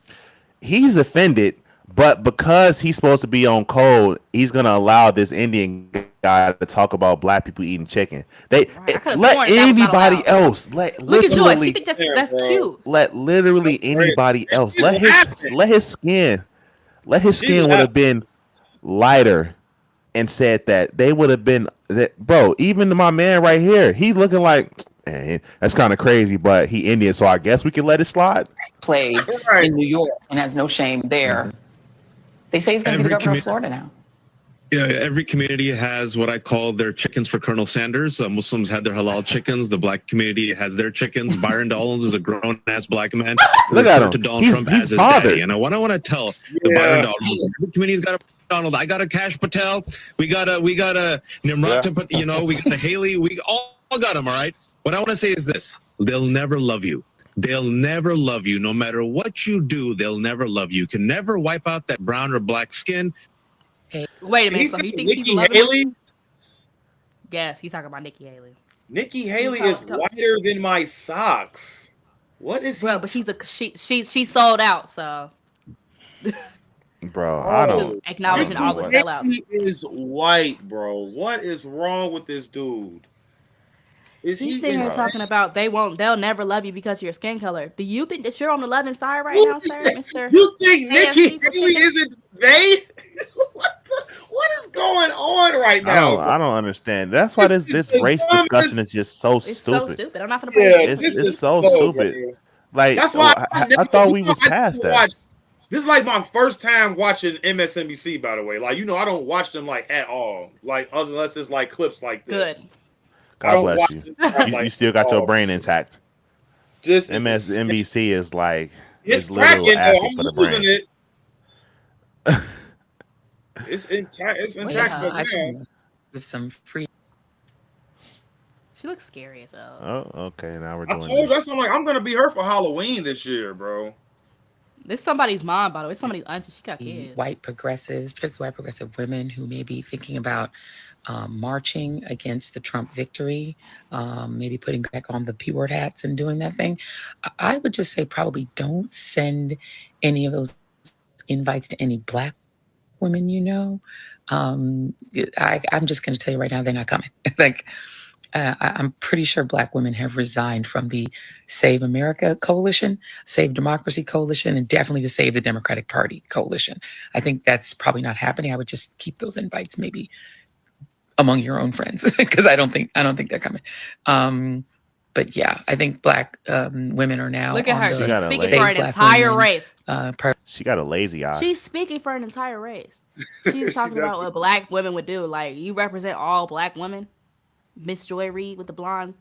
He's offended, but because he's supposed to be on code, he's gonna allow this Indian guy to talk about black people eating chicken. They Right. I could've let sworn that was not anybody allowed. else. Let Look at Joy. She literally think that's Yeah, bro. cute. let literally anybody else. She's Let laughing. his skin She's would have laughing. been lighter and said that. They would have been that, bro. Even my man right here, he looking like, man, that's kind of crazy, but he Indian, so I guess we can let it slide. Played Right. in New York and has no shame there. They say he's going to be the Every governor of commu- Florida now. Yeah, every community has what I call their chickens for Colonel Sanders. Muslims had their halal chickens. The black community has their chickens. Byron Dollins is a grown-ass black man who Look at referred him. to Donald He's Trump as his bothered. daddy. And what I want to tell the Yeah. Byron Dollins, every community's got a Donald. I got a Cash Patel. We got a Nimrata. Yeah. You know, we got a Haley. We all got them. All right. What I want to say is this: they'll never love you. They'll never love you. No matter what you do, they'll never love you. You can never wipe out that brown or black skin. Wait a minute. He So said he thinks Nikki he's loving her? Haley. Yes, he's talking about Nikki Haley. Nikki Haley is whiter than my socks. What is Well, but she's sold out, so Bro, I Oh. don't. just acknowledging all the Nikki sellouts. Haley is white, bro. What is wrong with this dude? Is He's he sitting here insane? talking about they'll never love you because of your skin color. Do you think that you're on the loving side right You now, think sir, that- Mister? You think Nikki AFC Haley isn't they? What is going on right now? bro? I don't understand. That's why This this is the race dumbest- discussion is just so It's stupid. so stupid. I'm not gonna Yeah, play It's this it's is so slow, stupid. bro. Like That's why I thought we was past that. This is like my first time watching MSNBC, by the way. Like, I don't watch them like at all. Like, unless it's like clips like Good. this. I God don't bless watch you. this crap You like still got at your all. brain intact. Just MSNBC is like It's literal cracking though. acid I'm for the losing brain. it. It's intact. It's intact Yeah, for I now. should give some free. She looks scary as hell. Oh, okay. Now we're I doing told you this. that's why I'm like, I'm gonna be her for Halloween this year, bro. This somebody's mom, by the way. It's somebody's auntie. She got The kids. white progressives, particularly white progressive women who may be thinking about marching against the Trump victory, maybe putting back on the P word hats and doing that thing. I would just say probably don't send any of those invites to any black women you know. I'm just going to tell you right now, they're not coming. Like, I'm pretty sure black women have resigned from the Save America Coalition, Save Democracy Coalition, and definitely the Save the Democratic Party Coalition. I think that's probably not happening. I would just keep those invites maybe among your own friends because I don't think they're coming. But yeah, I think black women are now Look at on her. the She got She's a speaking lady. for an Save Black entire Women, race. She got a lazy eye. She's speaking for an entire race. She's She talking does. about what black women would do. Like, you represent all black women. Miss Joy Reid with the blonde.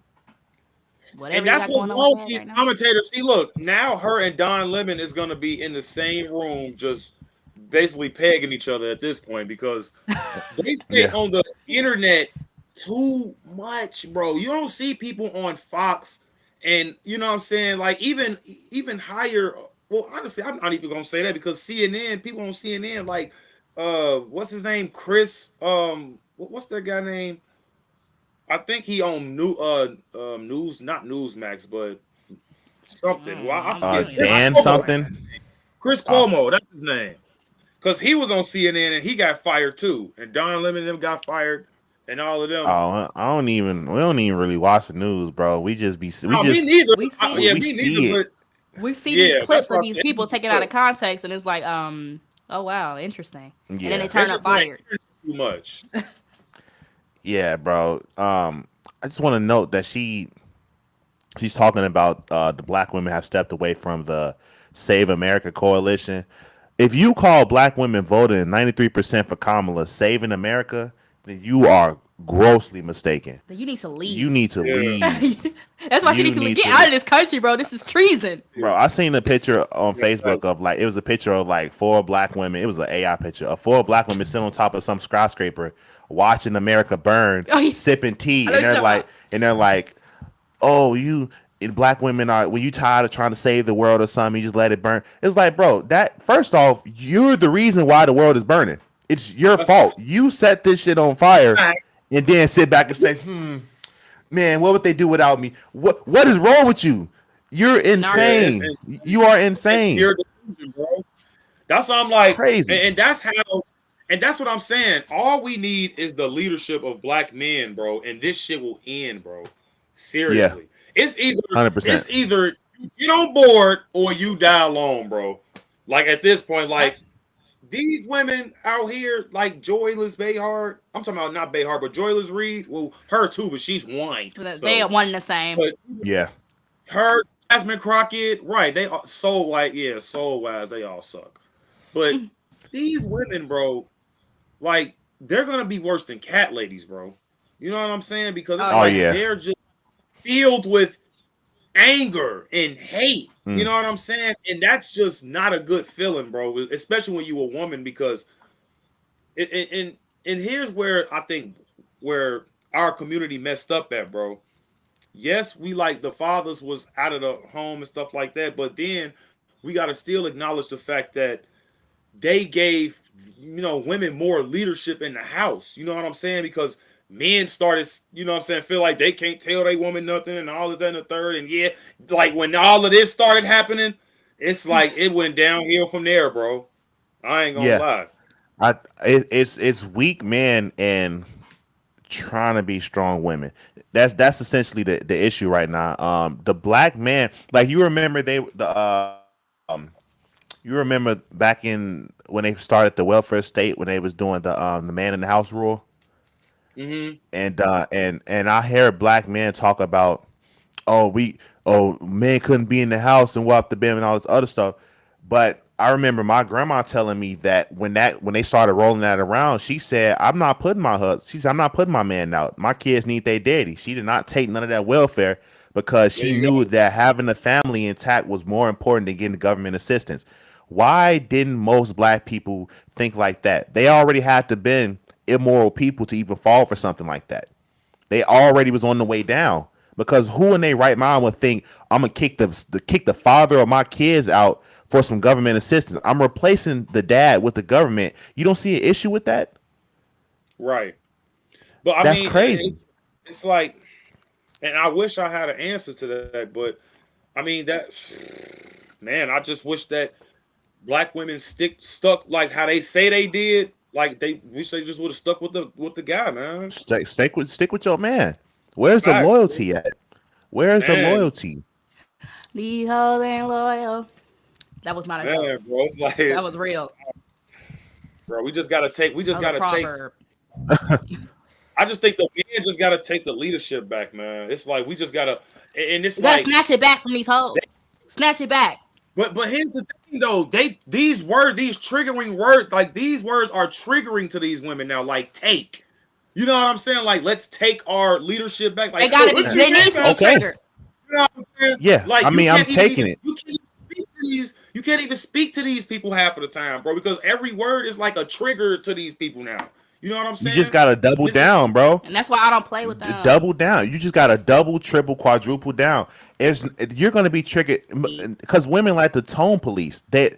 Whatever And you that's got what's going on wrong with with that these right now. commentators. See, look, now her and Don Lemon is gonna be in the same room, just basically pegging each other at this point because they stay Yeah. on the internet too much, bro. You don't see people on Fox and you know what I'm saying, like even higher. Well, honestly, I'm not even gonna say that because CNN, people on CNN, like what's his name? Chris, what's that guy name? I think he on news, not Newsmax, but something. Well, I forget. Chris Dan Cuomo. something. Chris Cuomo, that's his name. Because he was on CNN and he got fired too. And Don Lemon and them got fired and all of them. Oh, we don't even really watch the news, bro. We just be, No, me neither. we see it. Yeah, We me see neither. it. We see Yeah, these that's clips what of I'm these saying. people taken out of context, and it's like, oh wow, interesting. And then they Yeah, turn up fired. Too much. yeah, bro. I just want to note that she's talking about the black women have stepped away from the Save America coalition. If you call black women voting 93% for Kamala saving America, then you are grossly mistaken. Then you need to leave. You need to Yeah. leave. That's why she you needs to need get to out leave. of this country, bro. This is treason. Bro, I seen a picture on Yeah, Facebook of like, it was a picture of like 4 black women. It was an AI picture of 4 black women sitting on top of some skyscraper watching America burn, Oh, yeah. sipping tea. I know And what they're you're like, oh, you and black women are, when you tired of trying to save the world or something, you just let it burn. It's like, bro, that first off, you're the reason why the world is burning. It's your That's fault. You set this shit on fire, facts. and then sit back and say, man, what would they do without me? What is wrong with you? You're Narcissist. insane. You are It's insane. pure delusion, bro. That's what I'm like, Crazy. and that's how, and that's what I'm saying. All we need is the leadership of black men, bro, and this shit will end, bro. Seriously, it's either 100%. you get on board or you die alone, bro. Like at this point, like these women out here, like Joyless Behar. I'm talking about not Behar, but Joyless Reid. Well, her too, but she's white. They are one and the same. But Yeah. her, Jasmine Crockett, right? They are soul wise, they all suck. But these women, bro, like they're gonna be worse than cat ladies, bro. You know what I'm saying? Because it's they're just filled with anger and hate. You know what I'm saying? And that's just not a good feeling, bro. Especially when you're a woman, because and here's where I think where our community messed up at, bro. Yes, we like the fathers was out of the home and stuff like that, but then we got to still acknowledge the fact that they gave, you know, women more leadership in the house. You know what I'm saying? Because men started, you know what I'm saying, feel like they can't tell they woman nothing and all this and the third. And yeah, like when all of this started happening, it's like it went downhill from there, bro. I ain't gonna lie. It's weak men and trying to be strong women. That's essentially the issue right now. The black man, like you remember you remember back in when they started the welfare state when they was doing the man in the house rule. And I hear black men talk about men couldn't be in the house and walk the bed and all this other stuff. But I remember my grandma telling me that when they started rolling that around, she said, I'm not putting my man out. My kids need their daddy. She did not take none of that welfare because she knew that having a family intact was more important than getting government assistance. Why didn't most black people think like that? They already had to been immoral people to even fall for something like that. They already was on the way down, because who in their right mind would think I'm gonna kick the father of my kids out for some government assistance? I'm replacing the dad with the government. You don't see an issue with that? Right. But That's crazy. It's like, and I wish I had an answer to that, but I mean man, I just wish that black women stuck like how they say they did. Like wish they just would have stuck with the guy, man. Stick with your man. Where's the loyalty at? Where's the loyalty? These hoes ain't loyal. That was not a joke, bro. It's like that was real, bro. We just gotta take. proverb. I just think the men just gotta take the leadership back, man. It's like we just gotta, and it's You gotta like snatch it back from these hoes. Snatch it back. But here's the thing though, these triggering words, like these words are triggering to these women now. Like take, you know what I'm saying? Like let's take our leadership back. Like they need to be triggered. You know what I'm saying? Yeah, like I mean I'm taking it. You can't even speak to these people half of the time, bro, because every word is like a trigger to these people now. You know what I'm saying? You just gotta double down, bro. And that's why I don't play with them. Double down. You just gotta double, triple, quadruple down. You're gonna be triggered because women like the tone police. They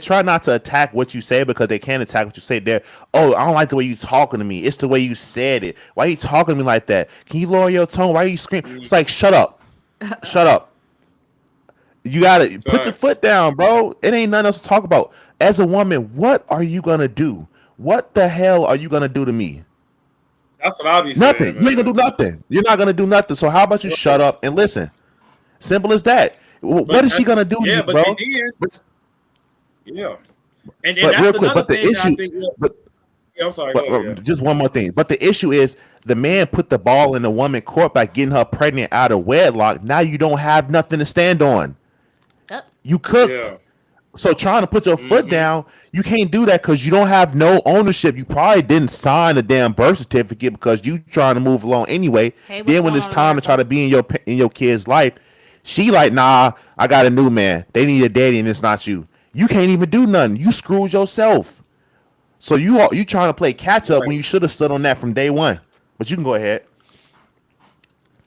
try not to attack what you say because they can't attack what you say. I don't like the way you talking to me. It's the way you said it. Why are you talking to me like that? Can you lower your tone? Why are you screaming? It's like shut up, shut up. You gotta put your foot down, bro. It ain't nothing else to talk about. As a woman, what are you gonna do? What the hell are you gonna do to me? That's what I'll be saying. Nothing. You ain't gonna do nothing. You're not gonna do nothing. So how about you shut up and listen? Simple as that. What is she gonna do to you, bro? Yeah. And but that's real quick, but the thing issue. I think, I'm sorry. Just one more thing. But the issue is the man put the ball in the woman's court by getting her pregnant out of wedlock. Now you don't have nothing to stand on. You cooked. Yeah. So trying to put your foot down, you can't do that because you don't have no ownership. You probably didn't sign a damn birth certificate because you trying to move along anyway. Then when it's time to try to be in your kid's life, she like, nah, I got a new man. They need a daddy and it's not you. You can't even do nothing. You screwed yourself. So you trying to play catch up when you should have stood on that from day one. But you can go ahead.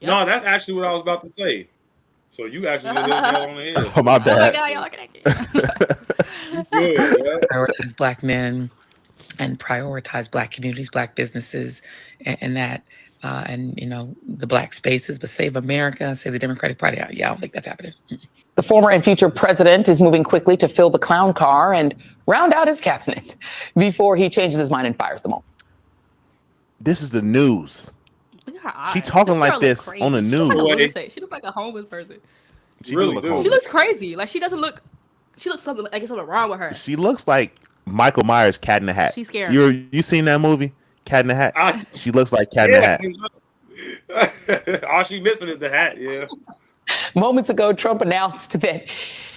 No, that's actually what I was about to say. So you actually hit that on the head. Oh, my bad. Oh my God, y'all connected. Prioritize black men. and prioritize Black communities, Black businesses, and that. And the Black spaces, but save America, save the Democratic Party. Yeah, I don't think that's happening. The former and future president is moving quickly to fill the clown car and round out his cabinet before he changes his mind and fires them all. This is the news. Look at her eyes. She talking This like girl this look on the crazy. She looks like a news. lunatic. She looks like a homeless person. She Really look do. She homeless. looks crazy. Like she doesn't look. She looks something like there's something wrong with her. She looks like Michael Myers, Cat in the Hat. She's scary. You seen that movie, Cat in the Hat? She looks like Cat in the Hat. All she missing is the hat. Yeah. Moments ago, Trump announced that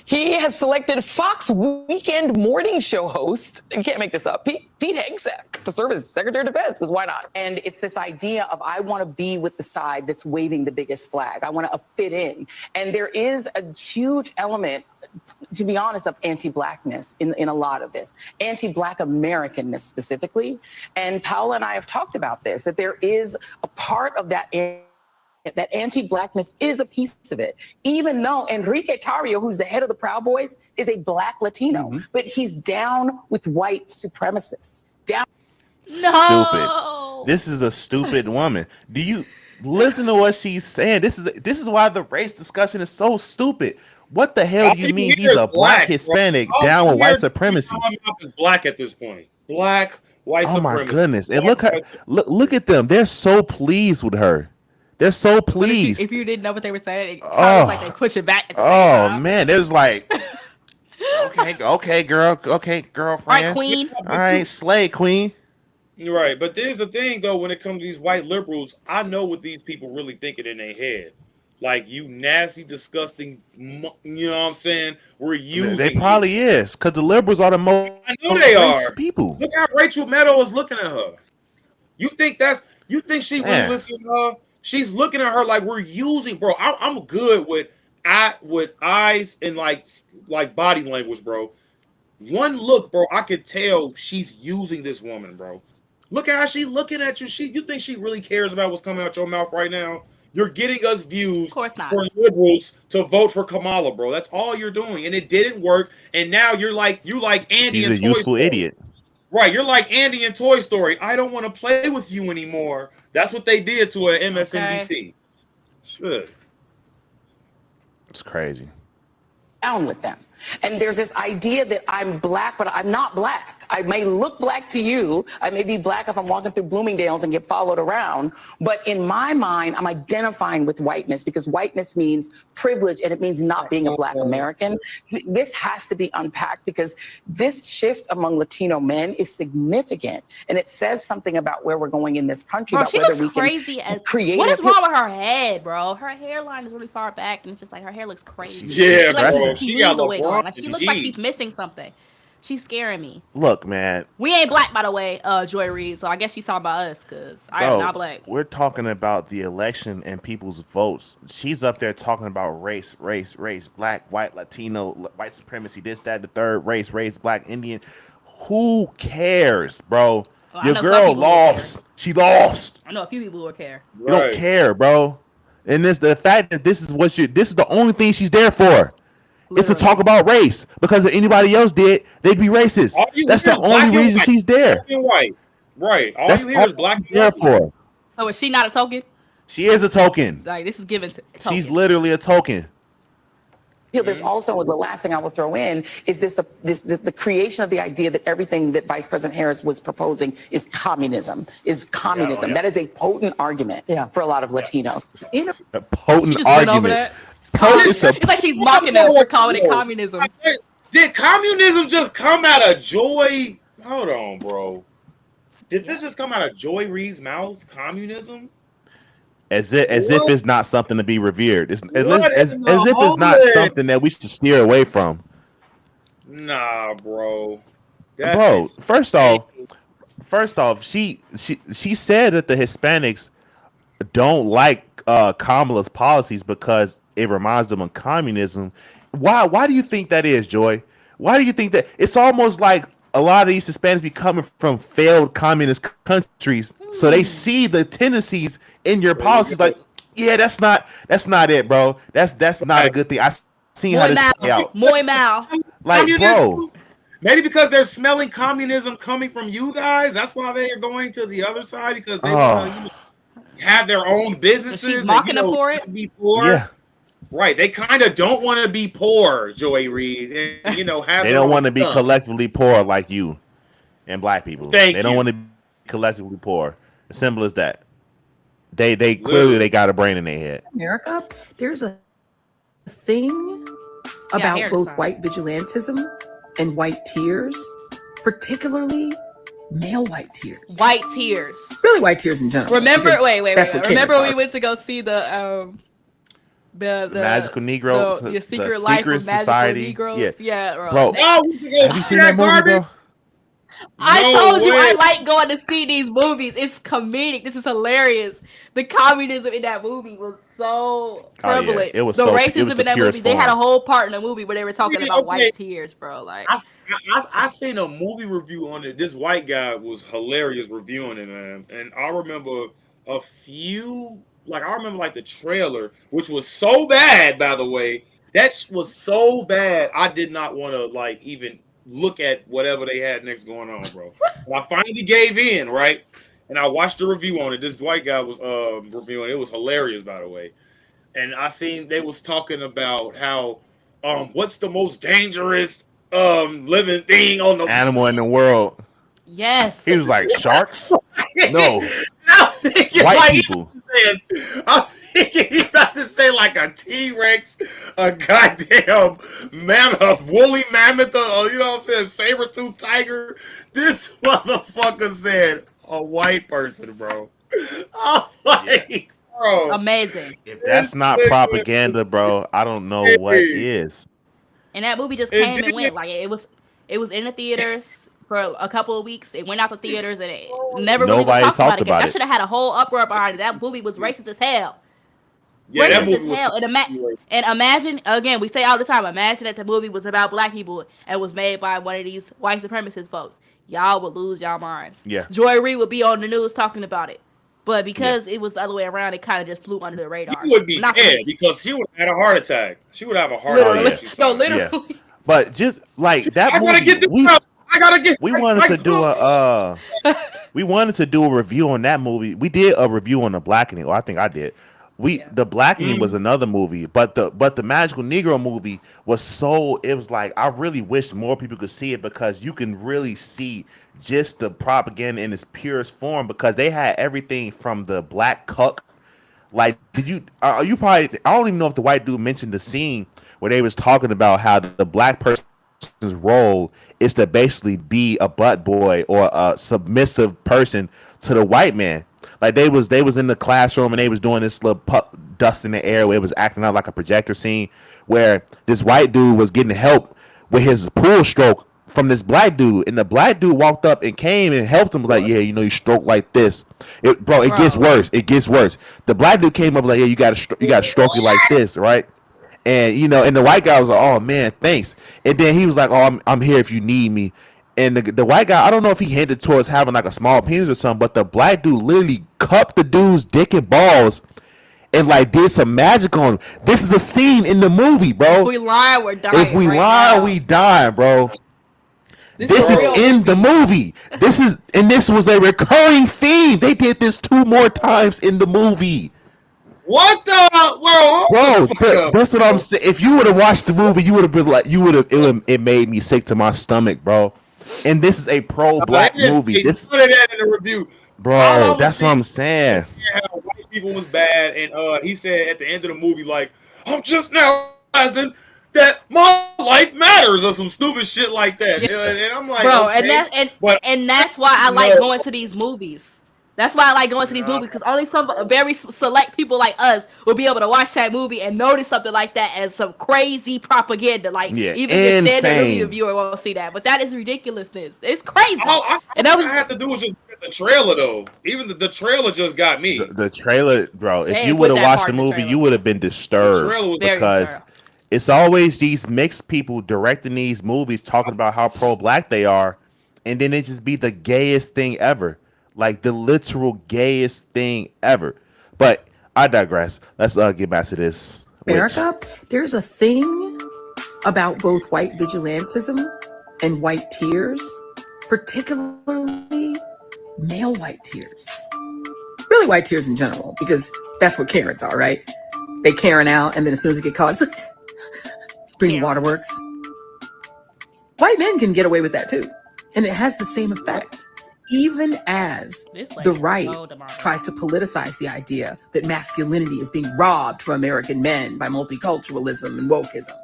he has selected Fox Weekend morning show host, you can't make this up, Pete Hegseth, to serve as Secretary of Defense, because why not? And it's this idea of I want to be with the side that's waving the biggest flag. I want to fit in. And there is a huge element, to be honest, of anti-Blackness in a lot of this, anti-Black Americanness specifically. And Paola and I have talked about this, that there is a part of that anti-Blackness is a piece of it, even though Enrique Tarrio, who's the head of the Proud Boys, is a Black Latino, but he's down with white supremacists. Down. No. Stupid. This is a stupid woman. Do you listen to what she's saying? This is why the race discussion is so stupid. What the hell do you mean he's a Black Hispanic down with white supremacy? Is Black at this point. Black, white supremacy. Oh my goodness. And look at them. They're so pleased with her. They're so pleased. If you didn't know what they were saying, it kind of like they push it back at the same time. Man, there's like, okay, girlfriend. All right, queen. All right, slay, queen. Right, but there's the thing though. When it comes to these white liberals, I know what these people really thinking in their head. Like, you nasty, disgusting. You know what I'm saying? We're using. They probably is, because the liberals are the most. I know they are. People. Look how Rachel Maddow is looking at her. You think she really listening to her? She's looking at her like we're using, bro. I'm good with eyes and like body language, bro. One look, bro, I could tell she's using this woman, bro. Look at how she looking at you. You think she really cares about what's coming out your mouth right now? You're getting us views Of course not. for liberals to vote for Kamala, bro. That's all you're doing, and it didn't work. And now you're like Andy. She's a useful idiot. Right, you're like Andy in Toy Story. I don't want to play with you anymore. That's what they did to an MSNBC. Okay. Sure. It's crazy. Down with them. And there's this idea that I'm Black, but I'm not Black. I may look Black to you. I may be Black if I'm walking through Bloomingdale's and get followed around. But in my mind, I'm identifying with whiteness because whiteness means privilege and it means not being a Black American. This has to be unpacked because this shift among Latino men is significant. And it says something about where we're going in this country. Bro, about she whether looks we crazy can as. create What is wrong with her head, bro? Her hairline is really far back, and it's just like her hair looks crazy. Yeah, bro. she She got needs a wig on. LeBron Like she looks like disease. she's missing something. She's scaring me. Look, man. We ain't Black, by the way, Joy Reid. So I guess she's talking about us, cause I am not Black. We're talking about the election and people's votes. She's up there talking about race, Black, white, Latino, white supremacy, this, that, the third, race, Black, Indian. Who cares, bro? Well, I Your know some girl people who lost. She lost. I know a few people who care. You don't care, bro. And the fact that this is the only thing she's there for. It's to talk about race, because if anybody else did, they'd be racist. That's the only reason she's there. Black and white. Right. All That's you hear is Black and there white. for. So is she not a token? She is a token. Like this is given to token. She's literally a token. There's also the last thing I will throw in is the creation of the idea that everything that Vice President Harris was proposing is communism. Yeah. That is a potent argument for a lot of Latinos. A potent She just went over argument. that. It's It's like she's mocking us for calling it communism. Did communism just come out of Joy? Hold on, bro. Did this just come out of Joy Reid's mouth? Communism? As if it's not something to be revered. As if What it's in the not hood? something that we should steer away from. Nah, bro. That's Bro, insane. first off, she said that the Hispanics don't like Kamala's policies because it reminds them of communism. Why do you think that is, Joy? Why do you think that? It's almost like a lot of these Hispanics be coming from failed communist countries, so they see the tendencies in your policies. Like, yeah, that's not it, bro. That's not a good thing. I seen how this play out. Muy mal. Like, bro, Maybe because they're smelling communism coming from you guys. That's why they are going to the other side because they want to have their own businesses. She's mocking them for it. Be poor. Yeah. Right. They kind of don't want to be poor, Joy Reid. And, have They don't want to be collectively poor like you and black people. They don't want to be collectively poor. As simple as that. They clearly they got a brain in their head. America, there's a thing about both white vigilantism and white tears, particularly male white tears. White tears. Really white tears in general. Remember, wait. Remember we went to go see the Magical Negro, the Secret Life of Society. Magical Negroes. Yeah, bro. Have you seen that movie, bro? I told you I like going to see these movies. It's comedic. This is hilarious. The communism in that movie was so prevalent. It was the so, racism the in that movie. They had a whole part in the movie where they were talking about white tears, bro. Like I seen a movie review on it. This white guy was hilarious reviewing it, man. And I remember a few, I remember the trailer, which was so bad, by the way. That was so bad. I did not want to even look at whatever they had next going on, bro. And I finally gave in, right? And I watched the review on it. This white guy was reviewing. It was hilarious, by the way. And I seen they was talking about how what's the most dangerous living thing on the animal in the world. Yes. He was like, sharks? No. I'm thinking white people. I'm thinking he about to say a T-Rex, a goddamn mammoth, a woolly mammoth, you know what I'm saying, saber-tooth tiger. This motherfucker said a white person, bro. I'm like, bro. Amazing. If that's not propaganda, bro, I don't know what is. And that movie just came and went. It was in the theaters for a couple of weeks. It went out the theaters and it never really was talked about again. That should have had a whole uproar behind it. That movie was racist as hell. Yeah, that racist movie as hell. And imagine, again, we say all the time, imagine that the movie was about black people and was made by one of these white supremacist folks. Y'all would lose y'all minds. Yeah. Joy Reid would be on the news talking about it. But because it was the other way around, it kind of just flew under the radar. She would be dead because she would have had a heart attack. She would have a heart attack. No, literally. Yeah. But just that I movie, gotta get this out. I gotta get. We wanted to do we wanted to do a review on that movie. We did a review on The Blackening. Or I think I did. The Blackening was another movie, but the Magical Negro movie was so. It was I really wish more people could see it because you can really see just the propaganda in its purest form because they had everything from the black cuck. Did you? Are you probably? I don't even know if the white dude mentioned the scene where they was talking about how the black person's role is to basically be a butt boy or a submissive person to the white man. They was in the classroom and they was doing this little dust in the air where it was acting out like a projector scene where this white dude was getting help with his pool stroke from this black dude, and the black dude walked up and came and helped him you stroke like this. It gets worse. It gets worse. The black dude came up you gotta stroke it like this, right? And and the white guy was like, oh man, thanks. And then he was like, oh, I'm here if you need me. And the white guy, I don't know if he hinted towards having a small penis or something, but the black dude literally cupped the dude's dick and balls and did some magic on him. This is a scene in the movie, bro. If we lie, we're dying. If we lie, we die, bro. This is in the movie. This was a recurring theme. They did this 2 more times in the movie. What the bro? That's what I'm saying. If you would have watched the movie, you would have been it made me sick to my stomach, bro. And this is a pro-black movie. This put that in the review, bro. That's what I'm saying. How white people was bad, and he said at the end of the movie, I'm just now realizing that my life matters or some stupid shit like that. Yeah. And I'm like, bro, okay. and that's why I like going to these movies. That's why I like going to these movies because only some very select people like us will be able to watch that movie and notice something like that as some crazy propaganda. Even the standard movie viewer won't see that. But that is ridiculousness. It's crazy. All I had to do was just get the trailer though. Even the trailer just got me. The trailer, bro. If you would have watched the movie, you would have been disturbed because it's always these mixed people directing these movies talking about how pro-black they are, and then it just be the gayest thing ever. The literal gayest thing ever. But I digress. Let's get back to this. America, there's a thing about both white vigilantism and white tears, particularly male white tears. Really white tears in general, because that's what Karens are, right? They Karen out, and then as soon as they get caught, it's like, bring Yeah. waterworks. White men can get away with that too. And it has the same effect. Even as This the lady right old tomorrow. tries to politicize the idea that masculinity is being robbed from American men by multiculturalism and wokeism,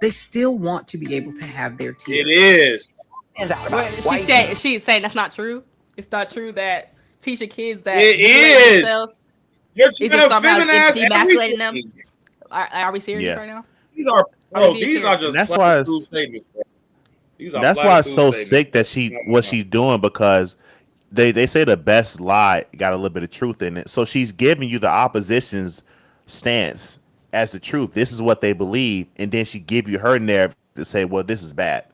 they still want to be able to have their tears. It is. And that about Wait, white she's saying that's not true. It's not true that teaching kids that It mutilate is. themselves You're is trying it to somehow feminize demasculating them? everything. Are we serious Yeah. right now? These are, Are bro, we these being are serious? just And that's why platitude statements, bro. These are That's why it's so platitude sick that statements. what she's doing, because they say the best lie got a little bit of truth in it. So she's giving you the opposition's stance as the truth. This is what they believe, and then she give you her narrative to say, well, this is bad.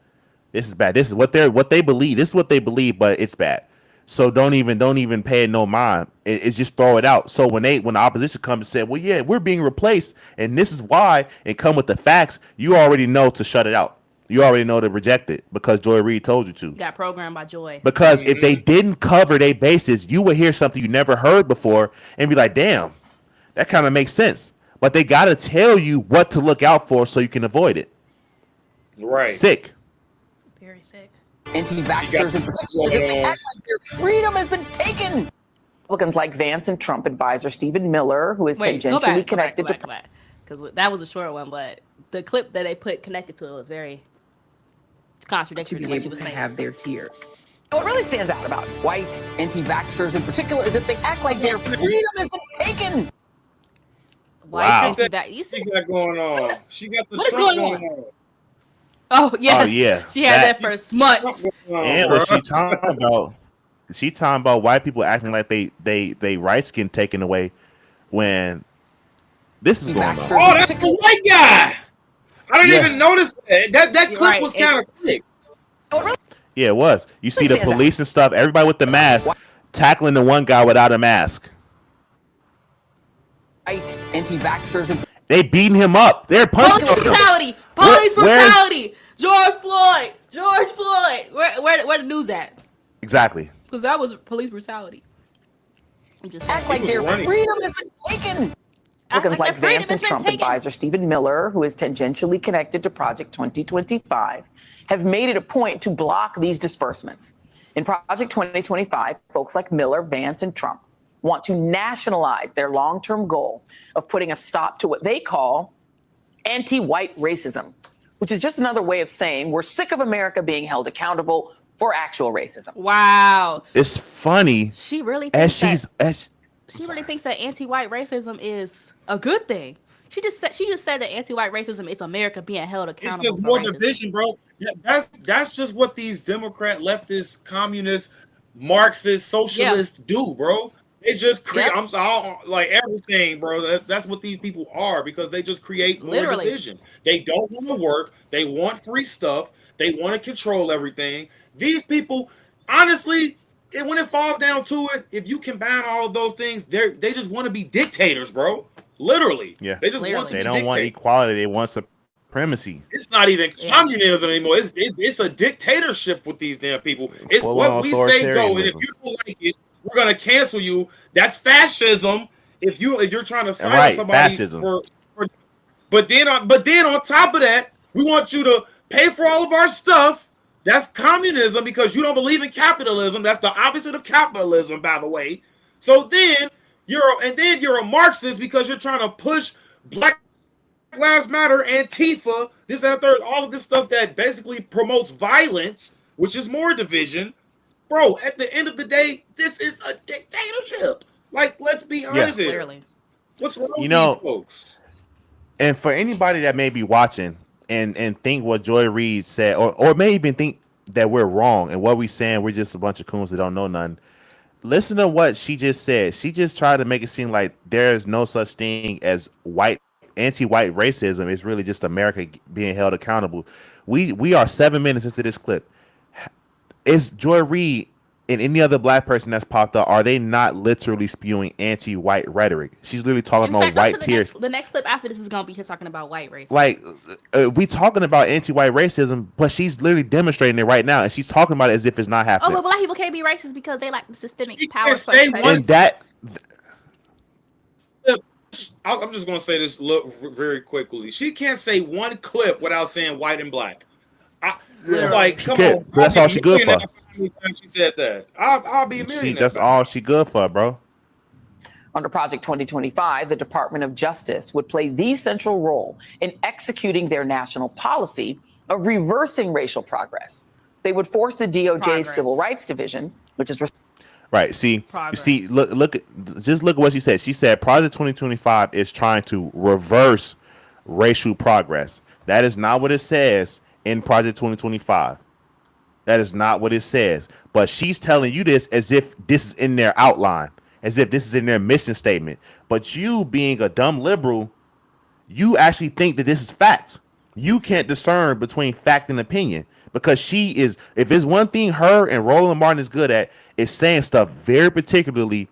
This is bad. This is what they believe. This is what they believe, but it's bad. So don't even pay it no mind. It's just throw it out. So when the opposition comes and say, well, yeah, we're being replaced, and this is why, and come with the facts, you already know to shut it out. You already know to reject it because Joy Reid told you to. Got programmed by Joy. Because if they didn't cover their bases, you would hear something you never heard before and be like, damn, that kind of makes sense. But they got to tell you what to look out for so you can avoid it. Right. Sick. Very sick. anti-vaxxers in particular, as if they act like their freedom has been taken. Republicans like Vance and Trump advisor Stephen Miller, who is Wait, tangentially connected to. go back. Because that was a short one, but the clip that they put connected to it was very To contradictory be to what she able was to saying. have their tears. What really stands out about white anti-vaxxers in particular is that they act like their freedom has been taken. Why Wow. you think that? You She said, got going on. She got the What is Trump going going on. oh yeah, Oh, yeah. she had that for months. Trump going on, And bro. what she talking about? She talking about white people acting like they rights getting taken away when this is going on. Vaxxers. Oh, that's the white guy. I didn't Yeah. even notice that. That You're clip right. was kind of quick. Yeah, it was. You see the stand out. police and stuff, everybody with the mask tackling the one guy without a mask. White anti-vaxxers in They beating him up. They're punching Police him. brutality! Police Where's- brutality! George Floyd! George Floyd! Where the news at? Exactly. Because that was police brutality. I'm just act saying. like their running. freedom has been taken. Act Republicans like like their freedom Vance has and been Trump taken. advisor Stephen Miller, who is tangentially connected to Project 2025, have made it a point to block these disbursements. In Project 2025, folks like Miller, Vance, and Trump want to nationalize their long-term goal of putting a stop to what they call anti-white racism, which is just another way of saying we're sick of America being held accountable for actual racism. Wow. It's funny She really as thinks she's she really thinks that anti-white racism is a good thing. She just said that anti-white racism is America being held It's accountable just for more racism. division, bro. Yeah, that's just what these Democrat, leftist, communist, Marxist, socialists do, bro. They just create. Yep. I'm sorry, like everything, bro. That's what these people are because they just create more Literally. division. They don't want to work. They want free stuff. They want to control everything. These people, honestly, when it falls down to it, if you combine all of those things, they just want to be dictators, bro. Literally. Yeah. They just want to they be don't want dictators. equality, they want supremacy. It's not even Yeah. communism anymore. It's a dictatorship with these damn people. It's Full what on we say go, and if authoritarianism. you don't like it, we're gonna cancel you. That's fascism. If you're trying to silence Right, somebody fascism. for but then on top of that, we want you to pay for all of our stuff. That's communism because you don't believe in capitalism. That's the opposite of capitalism, by the way. So then you're a Marxist because you're trying to push Black Lives Matter, Antifa, this and the third, all of this stuff that basically promotes violence, which is more division. Bro, at the end of the day, this is a dictatorship. Like, let's be honest here. Clearly. What's wrong You with know, these folks? And for anybody that may be watching and think what Joy Reid said, or may even think that we're wrong and what we saying, we're just a bunch of coons that don't know nothing. Listen to what she just said. She just tried to make it seem like there's no such thing as anti-white racism. It's really just America being held accountable. We are 7 minutes into this clip. Is Joy Reid and any other black person that's popped up, are they not literally spewing anti-white rhetoric? She's literally talking In about fact, white tears. the next clip after this is gonna be her talking about white racism. Like, we talking about anti-white racism, but she's literally demonstrating it right now, and she's talking about it as if it's not Oh, happening. but black people can't be racist because they like the systemic She power can't say structure. one- And that, I'm just gonna say this very quickly. She can't say one clip without saying white and black. Like, She come could, on. but that's I'll all be she a good for. millionaire how many times she said that. I'll be a millionaire. that's all she good for, bro. Under Project 2025, the Department of Justice would play the central role in executing their national policy of reversing racial progress. They would force the DOJ's Progress. Civil Rights Division, which is Right. See, Progress. see, look, just look at what she said. She said Project 2025 is trying to reverse racial progress. That is not what it says in Project 2025. That is not what it says. But she's telling you this as if this is in their outline, as if this is in their mission statement. But you, being a dumb liberal, you actually think that this is fact. You can't discern between fact and opinion, because she is, if there's one thing her and Roland Martin is good at, is saying stuff very particularly,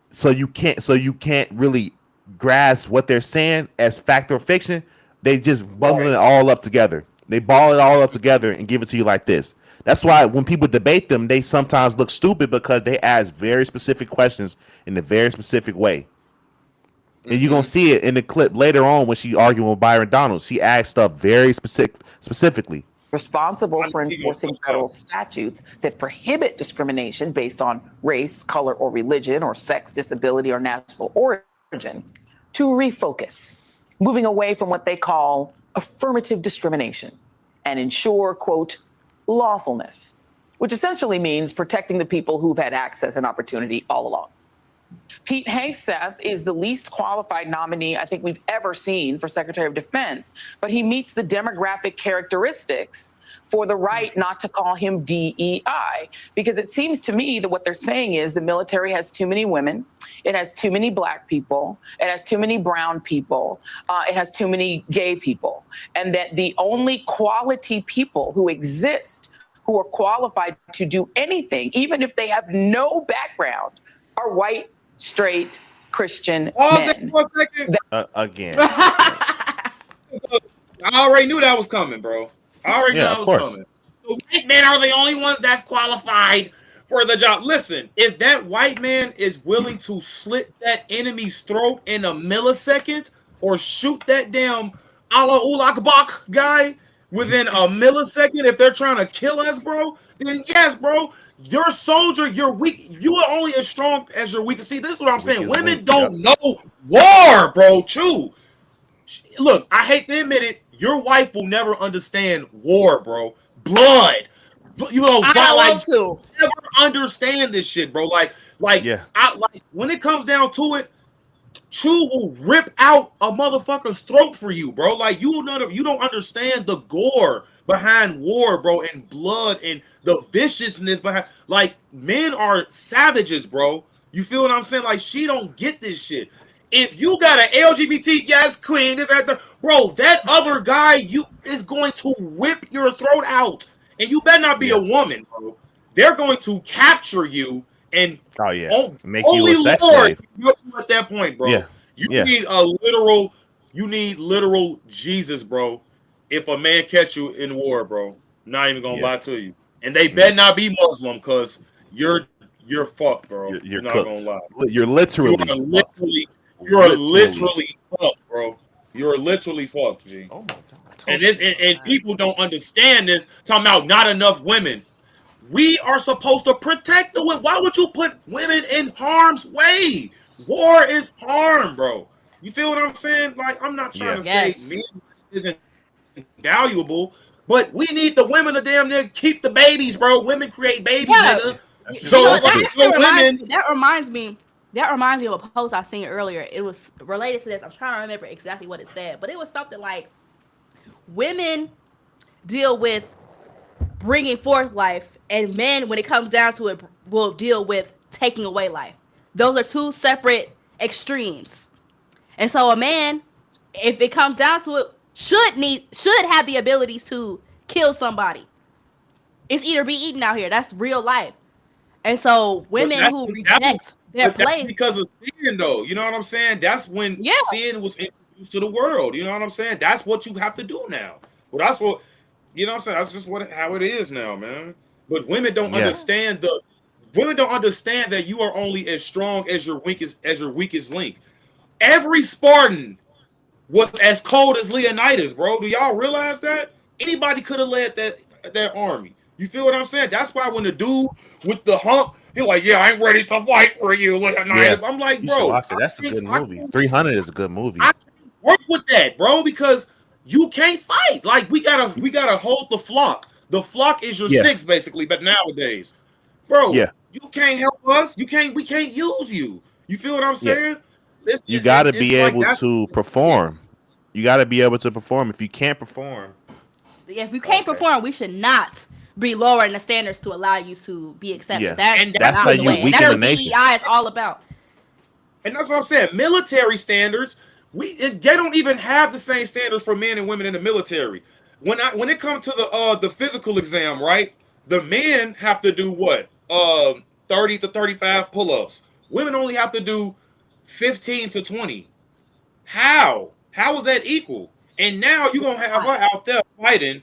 so you can't really grasp what they're saying as fact or fiction. They just bundle it all up together. They ball it all up together and give it to you like this. That's why when people debate them, they sometimes look stupid, because they ask very specific questions in a very specific way. And you're gonna see it in the clip later on when she arguing with Byron Donald. She asked stuff very specifically. responsible for enforcing federal statutes that prohibit discrimination based on race, color, or religion, or sex, disability, or national origin, to refocus, moving away from what they call affirmative discrimination and ensure, quote, lawfulness, which essentially means protecting the people who've had access and opportunity all along. Pete Hegseth is the least qualified nominee I think we've ever seen for Secretary of Defense, but he meets the demographic characteristics for the right not to call him DEI, because it seems to me that what they're saying is the military has too many women, it has too many black people, it has too many brown people, it has too many gay people, and that the only quality people who exist who are qualified to do anything, even if they have no background, are white, straight, Christian men. For a second. Again. I already knew that was coming, bro. I already knew that was coming. So white men are the only ones that's qualified for the job. Listen, if that white man is willing to slit that enemy's throat in a millisecond or shoot that damn Allah Ulakbak guy within a millisecond, if they're trying to kill us, bro, then yes, bro. Your soldier, you're weak. You are only as strong as your weakest. See, this is what I'm saying. Women don't know war, bro. True. Look, I hate to admit it. Your wife will never understand war, bro. Blood. You know, I to. Never understand this shit, bro. Like when it comes down to it, Chu will rip out a motherfucker's throat for you, bro. Like you don't understand the gore behind war, bro, and blood and the viciousness behind. Like men are savages, bro. You feel what I'm saying? Like she don't get this shit. If you got an LGBT yes queen, bro, that other guy is going to whip your throat out, and you better not be a woman, bro. They're going to capture you and make you a sex slave. At that point, bro. Yeah. You need literal Jesus, bro. If a man catch you in war, bro, not even gonna lie to you, and they better not be Muslim, cause you're fucked, bro. You're not cooked. gonna lie. You're literally fucked, bro. You're literally fucked, G. Oh my God. And people don't understand this. Talking about not enough women. We are supposed to protect the women. Why would you put women in harm's way? War is harm, bro. You feel what I'm saying? Like, I'm not trying to say men isn't valuable, but we need the women to damn near keep the babies, bro. Women create babies, nigga. So that reminds me of a post I seen earlier. It was related to this. I'm trying to remember exactly what it said, but it was something like women deal with bringing forth life, and men, when it comes down to it, will deal with taking away life. Those are two separate extremes. And so a man, if it comes down to it, should have the abilities to kill somebody. It's eat or be eaten out here. That's real life. And so But women that's who that was reject their but that's place, because of sin, though. You know what I'm saying? That's when yeah, sin was introduced to the world. You know what I'm saying? That's what you have to do now. Well, that's what you know what I'm saying. That's just how it is now, man. But Yeah. women don't understand that you are only as strong as your weakest link. Every Spartan was as cold as Leonidas, bro. Do y'all realize that? Anybody could have led that army. You feel what I'm saying? That's why when the dude with the hump, he's like, "Yeah, I'm ready to fight for you, Yeah. Leonidas." I'm like, You should bro, watch it. That's a good movie. 300 is a good movie. I can't work with that, bro, because you can't fight. Like we gotta hold the flock. The flock is your Yeah. six, basically, but nowadays, bro, Yeah. you can't help us. We can't use you. You feel what I'm Yeah. saying? It's You got to it's be like able that's to perform. You got to be able to perform. If you can't perform, if you can't okay. perform, we should not be lowering the standards to allow you to be accepted. Yeah. That's and That's that's how not the what you way. And military that's weaken the what nation. DEI is all about. and that's what I'm saying. Military standards, they don't even have the same standards for men and women in the military. When it comes to the physical exam, right? The men have to do what? 30 to 35 pull-ups. Women only have to do 15 to 20. How? How is that equal? And now you're gonna have her out there fighting,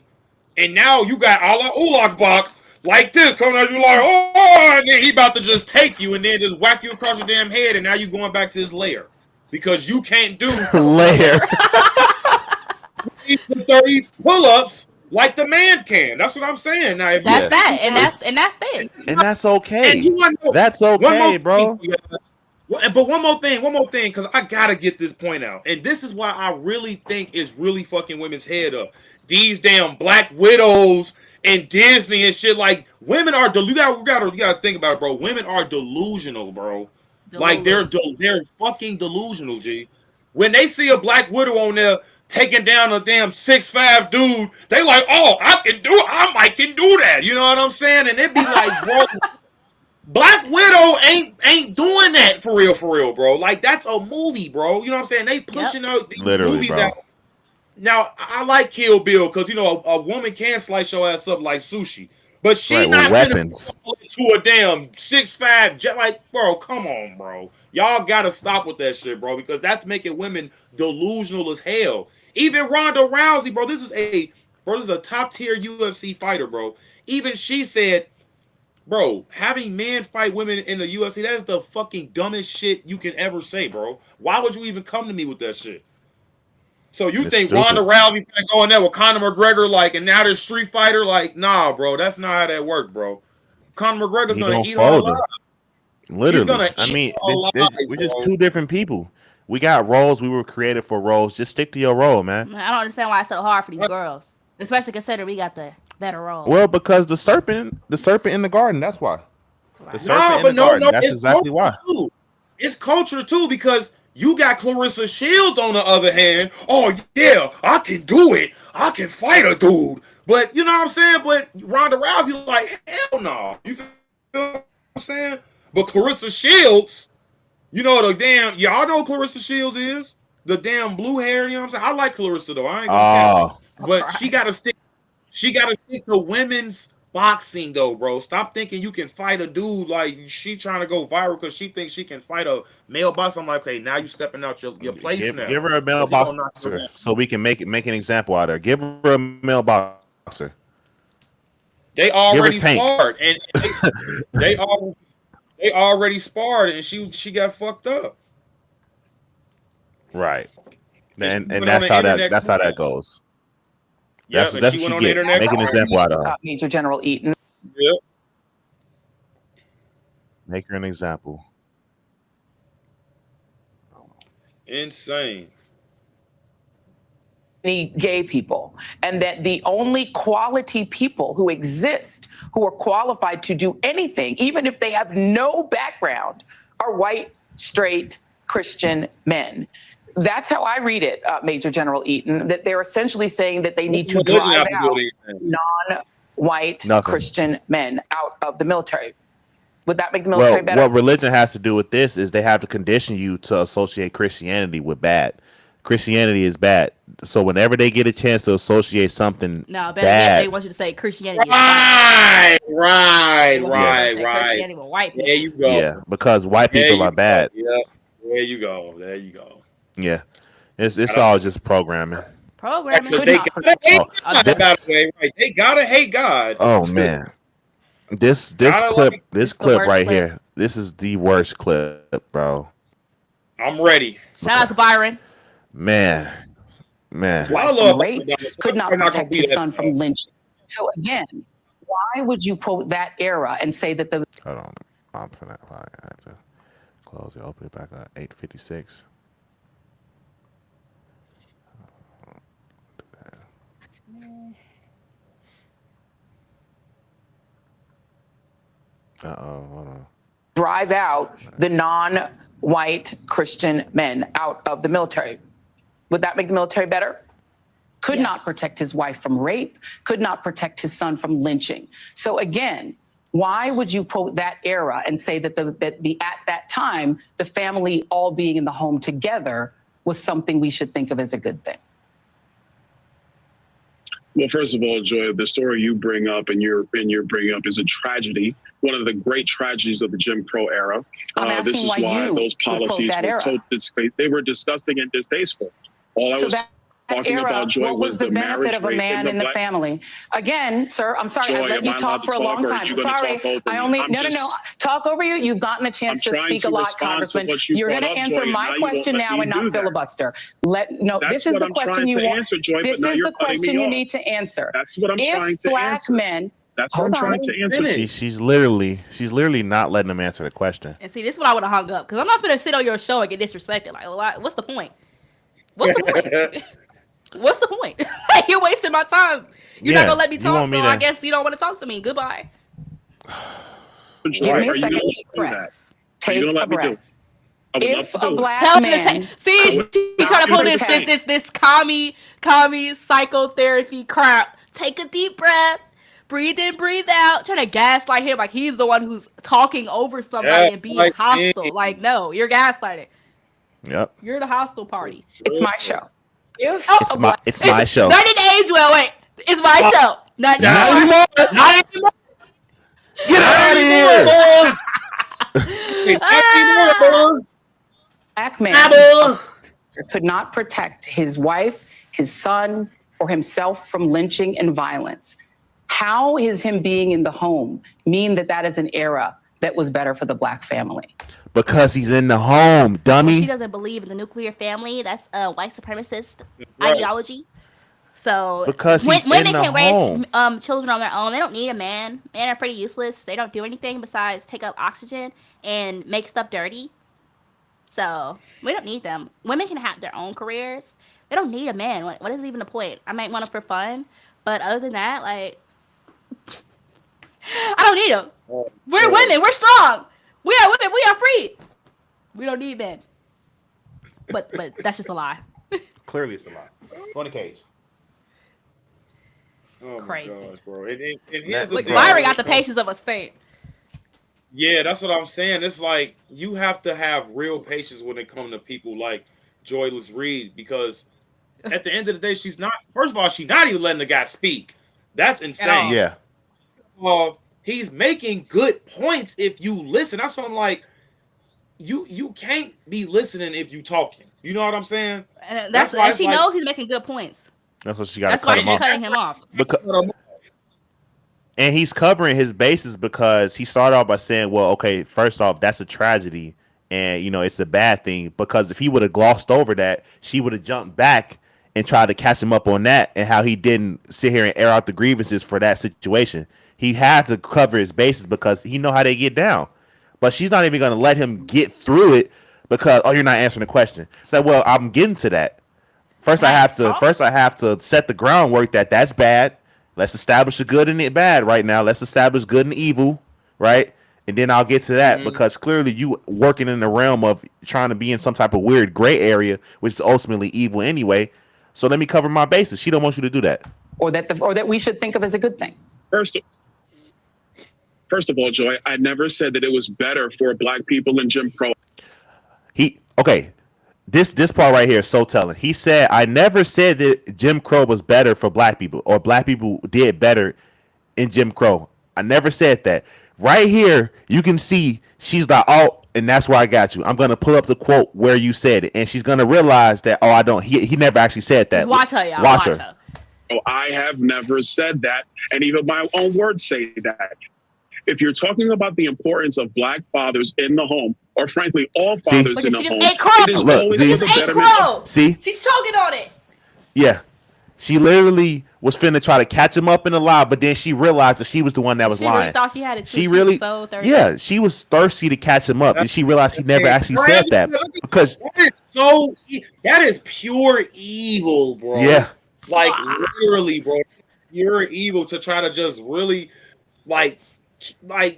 and now you got Allah Ulakbach like this coming out, you like, oh, and then he about to just take you and then just whack you across your damn head, and now you going back to his lair because you can't do Layer. 20 to 30 pull-ups like the man can. That's what I'm saying. Now, if That's you Yes. that, think and you that's it. And that's and okay. you want to know That's one more okay, bro. thing, guys. But one more thing, because I gotta get this point out, and this is why I really think is really fucking women's head up. These damn Black Widows and Disney and shit. Like women are you gotta think about it, bro. Women are delusional, bro. Like Delulu. they're fucking delusional, G. When they see a Black Widow on there taking down a damn 6'5" dude, they like, oh, I might can do that. You know what I'm saying? And it be like, bro. Black Widow ain't doing that for real, bro. Like that's a movie, bro. You know what I'm saying? They pushing out these Literally, movies bro. out. Now I like Kill Bill because you know a woman can slice your ass up like sushi, but she Right, with not gonna weapons. go to a damn 6'5" jet. Like, bro, come on, bro. Y'all gotta stop with that shit, bro, because that's making women delusional as hell. Even Ronda Rousey, bro. This is a top tier UFC fighter, bro. Even she said, bro, having men fight women in the UFC, that is the fucking dumbest shit you can ever say, bro. Why would you even come to me with that shit? So you It's think stupid. Ronda Rousey gonna go in there with Conor McGregor, like, and now there's Street Fighter? Like, nah, bro, that's not how that works, bro. Conor McGregor's He gonna gonna eat her fold her. alive. Literally. gonna I eat mean, her alive, we're just bro. two different people. We got roles. We were created for roles. Just stick to your role, man. I don't understand why it's so hard for these girls, especially considering we got the better role. Well, because the serpent in the garden. That's why. The serpent No, in but the garden. no, That's it's exactly culture why. too. It's culture too because you got Clarissa Shields on the other hand. Oh yeah, I can do it. I can fight a dude. But you know what I'm saying? But Ronda Rousey, like, hell no. You feel what I'm saying? But Clarissa Shields, you know the damn y'all know who Clarissa Shields is? The damn blue hair, you know what I'm saying? I like Clarissa though. I ain't gonna cap. Oh, But she gotta stick to women's boxing though, bro. Stop thinking you can fight a dude like she trying to go viral because she thinks she can fight a male boxer. I'm like, okay, now you stepping out your place now. give her a male 'Cause he gonna knock her boxer down. so we can make an example out of her. Give her a male boxer. They already Tank. sparred, and they already sparred, and she got fucked up. Right. And went on that's the how internet that's how that goes. Yeah, That's and what she she went on the get. internet. Make an example out of her. Major General Eaton. Yep. Make her an example. Insane. Many gay people, and that the only quality people who exist who are qualified to do anything, even if they have no background, are white, straight, Christian men. That's how I read it, Major General Eaton, that they're essentially saying that they need to drive out non-white Nothing. Christian men out of the military. Would that make the military Well, better? what religion has to do with this is they have to condition you to associate Christianity with bad. Christianity is bad. So whenever they get a chance to associate something No, better yet, they bad, want you to say Christianity. They Right, want you to right, say right. Christianity with white There people. you go. yeah, because white There people you are go. bad. Yep. There you go. There you go. Yeah, it's all just programming. Programming. Because Could they not gotta hate Oh, God, this. by the way. Right. They gotta hate God. Oh man, this Gotta clip like. It's the clip worst right clip. here. This is the worst clip, bro. I'm ready. Shout out to Byron. Man, His man. I wife love from rape, Byron Donalds. could I'm not not gonna protect be his that. son from lynching. So again, why would you quote that era and say that the Hold on, I'm finna. I have to close it. Open it back up. 8:56. Hold on. drive out the non-white Christian men out of the military? Would that make the military better? Could not Yes. protect his wife from rape, could not protect his son from lynching. So again, why would you quote that era and say that at that time, the family all being in the home together was something we should think of as a good thing? Well, first of all, Joy, the story you bring up and you're bringing up is a tragedy, one of the great tragedies of the Jim Crow era. I'm asking This is why why you those would quote policies that were era. they were disgusting and distasteful. All I So was that talking era, about, Joy, what was the benefit marriage of a rate man in the black. family? Again, sir, I'm sorry, I Joy, let am you I talk allowed for to a long talk, or are time. you gonna Sorry, talk over I me? only, I'm no. just- Talk over you. You've gotten a I'm chance to trying speak to a lot, respond to Congressman. what you You're brought going to up, answer Joy, and my now you won't question let now me and do not that. filibuster. That's This is what the I'm question trying you to want. answer, Joy, This but now is you're the cutting question me you off. need to answer. That's what I'm trying If to black answer. men, That's what hold I'm trying on. to answer. She's literally not letting him answer the question. And see, this is what I would have hung up because I'm not gonna sit on your show and get disrespected. Like, what's the point? What's the point? What's the point? Like, you're wasting my time. You're not gonna let me you talk, want so me I to? guess you don't want to talk to me. Goodbye. Joy, Give me a are you second. going Deep to do breath. that? Are you Take going to a let me do breath. it? I would love If to a do it. black Tell him to say. man See, I would he's trying to not pull this protect. this commie psychotherapy crap. Take a deep breath. Breathe in, breathe out. Trying to gaslight him like he's the one who's talking over Yeah, somebody and being like hostile. Like, no, you're gaslighting. Yep. You're the hostile party. it's my show. If Oh, a black It's my show. 90 days. Well, wait. It's my show. Not Not yours. anymore. Not anymore. Get out of here. Not anymore. black man could not protect his wife, his son, or himself from lynching and violence, how is him being in the home mean that is an era that was better for the black family? Because he's in the home, Well, dummy. she doesn't believe in the nuclear family. That's a white supremacist Right. ideology. So Because he's women in the can home. raise children on their own. They don't need a man. Men are pretty useless. They don't do anything besides take up oxygen and make stuff dirty. So we don't need them. Women can have their own careers. They don't need a man. What is even the point? I might want them for fun, but other than that, like, I don't need them. We're women. We're strong. We are women. We are free. We don't need men. But that's just a lie. Clearly, it's a lie. Go in the cage. Oh my Crazy. gosh, bro. And here's the Look, thing. Byron got the patience of a saint. Yeah, that's what I'm saying. It's like you have to have real patience when it comes to people like Joy Reid, because at the end of the day, she's not. First of all, she's not even letting the guy speak. That's insane. Yeah. He's making good points if you listen. That's what I'm like. You can't be listening if you talking. You know what I'm saying? And That's why and it's she like- knows he's making good points. That's what she got to That's why cut him she's off. cutting him off. Because, and he's covering his bases because he started off by saying, well, okay, first off, that's a tragedy. And, it's a bad thing. Because if he would have glossed over that, she would have jumped back and tried to catch him up on that and how he didn't sit here and air out the grievances for that situation. He had to cover his bases because he know how they get down. But she's not even going to let him get through it because, you're not answering the question. It's like, well, I'm getting to that. First, I have to set the groundwork that's bad. Let's establish the good and the bad right now. Let's establish good and evil, right? And then I'll get to that because clearly you working in the realm of trying to be in some type of weird gray area, which is ultimately evil anyway. So let me cover my bases. She don't want you to do that. Or that we should think of as a good thing. First of all, Joy, I never said that it was better for black people in Jim Crow. This part right here is so telling. He said, "I never said that Jim Crow was better for black people or black people did better in Jim Crow. I never said that." Right here, you can see she's like, "Oh, and that's why I got you. I'm gonna pull up the quote where you said it," and she's gonna realize that, "Oh, I don't. He never actually said that." Just watch her, y'all. Watch her. Oh, I have never said that, and even my own words say that. If you're talking about the importance of black fathers in the home, or frankly, all fathers Look, in she the just home, ate crow. it is Look, always see? for She the just ate betterment. crow. See? She's choking on it. Yeah. She literally was finna try to catch him up in the lie, but then she realized that she was the one that was She lying. really thought she had it too. She really, so thirsty. yeah, she was thirsty to catch him up, and she realized he never actually said that because, that is pure evil, bro. yeah, Like literally, bro, pure evil to try to just really, like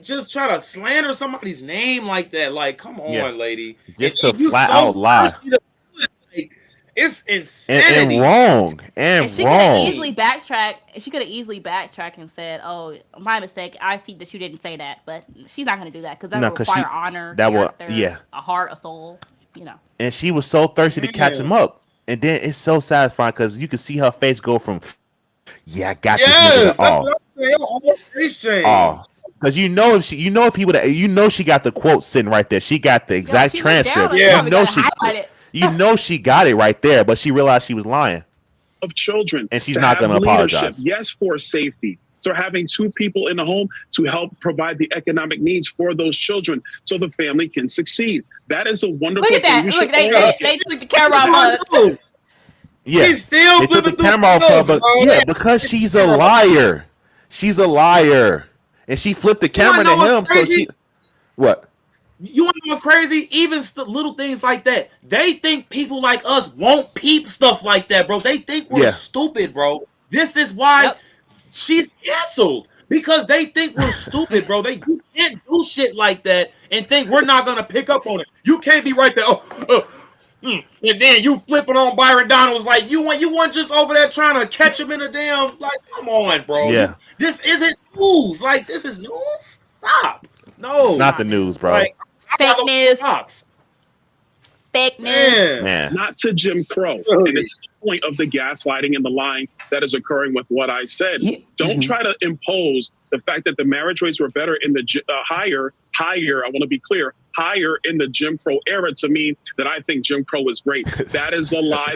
just try to slander somebody's name like that. Like, come on, Yeah. lady. just And to you flat so out lie thirsty to do it. Like, it's and insanity. wrong and And she could have wrong. easily backtracked. She could have easily backtracked and said, "Oh, my mistake. I see that you didn't say that." But she's not going to do that because that No, will 'cause require she- honor, that will- character, yeah. a heart, a soul. You know. And she was so thirsty to catch him up, and then it's so satisfying because you can see her face go from, "Yeah, I got this nigga," Yes, to, that's "Oh, what I'm saying. All face change. oh." Because if he would, she got the quote sitting right there. She got the exact Yo, she looked down transcript. on it. Yeah. Probably gotta highlight it. She got it right there, but she realized she was lying. Of children, And she's to not have gonna apologize. leadership, yes, for safety. So having two people in the home to help provide the economic needs for those children so the family can succeed. That is a wonderful Look at that. thing. We Look, should they always- took the camera off her. Yeah, He's still they took the flipping through camera off her, those, but bro. yeah, because she's a liar. She's a liar, and she flipped the camera know to what's him. So crazy? she, what? You want to know what's crazy? Even little things like that. They think people like us won't peep stuff like that, bro. They think we're Yeah. stupid, bro. This is why Yep. she's canceled. Because they think we're stupid, bro. You can't do shit like that and think we're not gonna pick up on it. You can't be right there. And then you flipping on Byron Donalds like you weren't just over there trying to catch him in a damn, like, come on, bro. Yeah. This isn't news. Like, this is news. Stop. No. It's not the news, bro. Like, Fake news. Stops. Fake news. Man, not to Jim Crow. And this is the point of the gaslighting and the lying that is occurring with what I said. Yeah. Don't try to impose the fact that the marriage rates were better in the higher, I want to be clear, higher in the Jim Crow era to mean that I think Jim Crow is great. That is a lie.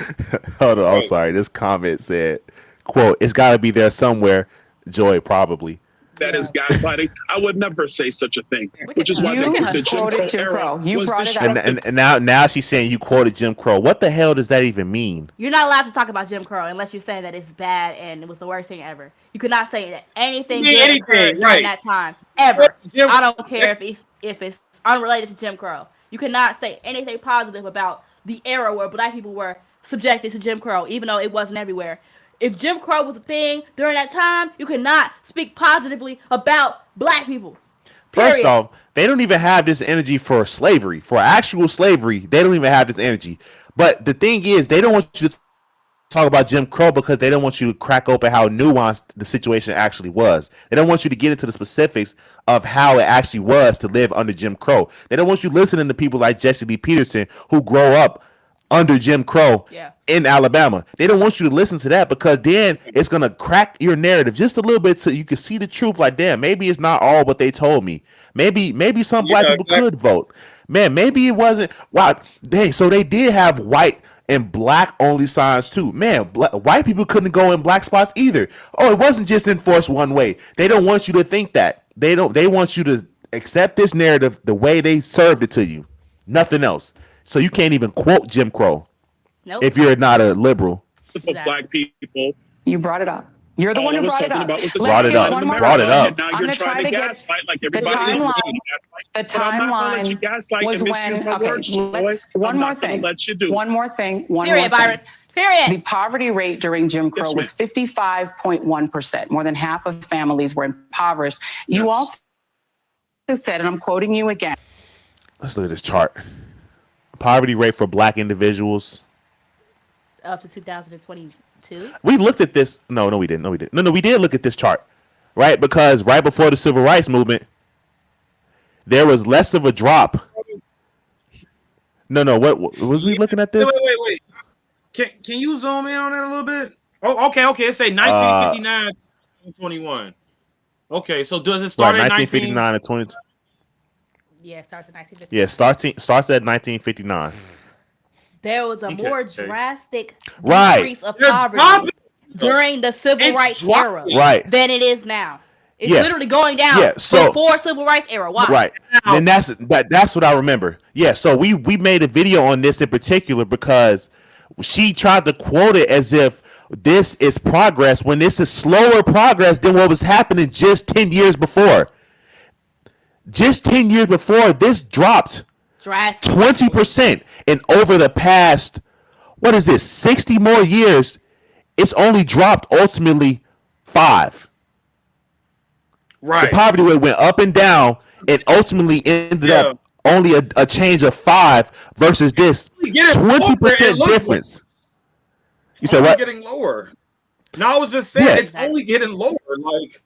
hold on. I'm sorry. This comment said, "Quote: It's got to be there somewhere." Joy, probably. That is gaslighting. I would never say such a thing, which is why You I think the Jim quoted Crow Jim era Crow. You was brought it up. destructive. And now she's saying you quoted Jim Crow. What the hell does that even mean? You're not allowed to talk about Jim Crow unless you're saying that it's bad and it was the worst thing ever. You could not say that anything Yeah, good anything, occurred during right. that time ever. Jim- I don't care if it's unrelated to Jim Crow. You could not say anything positive about the era where black people were subjected to Jim Crow, even though it wasn't everywhere. If Jim Crow was a thing during that time, you could not speak positively about black people. First Period. off, they don't even have this energy for slavery, for actual slavery. They don't even have this energy. But the thing is, they don't want you to talk about Jim Crow because they don't want you to crack open how nuanced the situation actually was. They don't want you to get into the specifics of how it actually was to live under Jim Crow. They don't want you listening to people like Jesse Lee Peterson who grow up under Jim Crow in Alabama. They don't want you to listen to that because then it's going to crack your narrative just a little bit so you can see the truth. Like, damn, maybe it's not all what they told me. Maybe some black people could vote. Man, maybe it wasn't. Wow, dang, so they did have white and black only signs too. Man, white people couldn't go in black spots either. Oh, it wasn't just enforced one way. They don't want you to think that. They want you to accept this narrative the way they served it to you. Nothing else. So you can't even quote Jim Crow if you're not a liberal. For black people. You brought it up. You're the one who brought it up. Brought it up. Brought it up. Now you're trying to gaslight like everybody else. The timeline was when. Okay, one more thing. One more thing. Period, Byron. Period. The poverty rate during Jim Crow was 55.1%. More than half of families were impoverished. You also said, and I'm quoting you again. Let's look at this chart. Poverty rate for black individuals up to 2022. We looked at this. No, we didn't. No, we did look at this chart, right? Because right before the civil rights movement, there was less of a drop. No. What was we looking at this? Wait. Can you zoom in on that a little bit? Oh, okay. It say 1959 to 21. Okay, so does it start at 1959 to 20? Yeah, it starts in 1950. Yeah, starts at 1959. There was a more drastic Right. decrease of poverty during the civil rights era than it is now. It's literally going down before civil rights era. Why? Right. And that's what I remember. Yeah, so we made a video on this in particular because she tried to quote it as if this is progress when this is slower progress than what was happening just 10 years before. Just 10 years before, this dropped 20%. And over the past, 60 more years, it's only dropped ultimately 5. Right. The poverty rate went up and down and ultimately ended up only a change of 5 versus this 20% difference. You said what? Getting lower. No, I was just saying it's only getting lower. Like,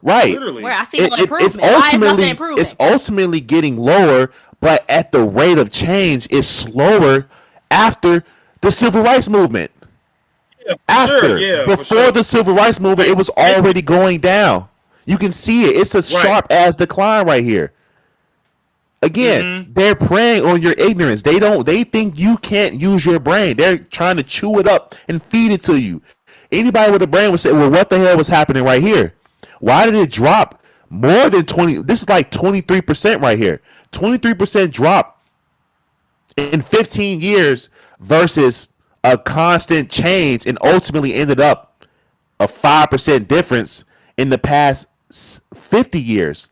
right. Literally. Where I see no improvement. It's ultimately getting lower, but at the rate of change is slower after the civil rights movement. Before the civil rights movement, it was already going down. You can see it. It's a sharp ass decline right here. Again, they're preying on your ignorance. They think you can't use your brain. They're trying to chew it up and feed it to you. Anybody with a brain would say, well, what the hell was happening right here? Why did it drop more than 20? This is like 23% right here. 23% drop in 15 years versus a constant change and ultimately ended up a 5% difference in the past 50 years.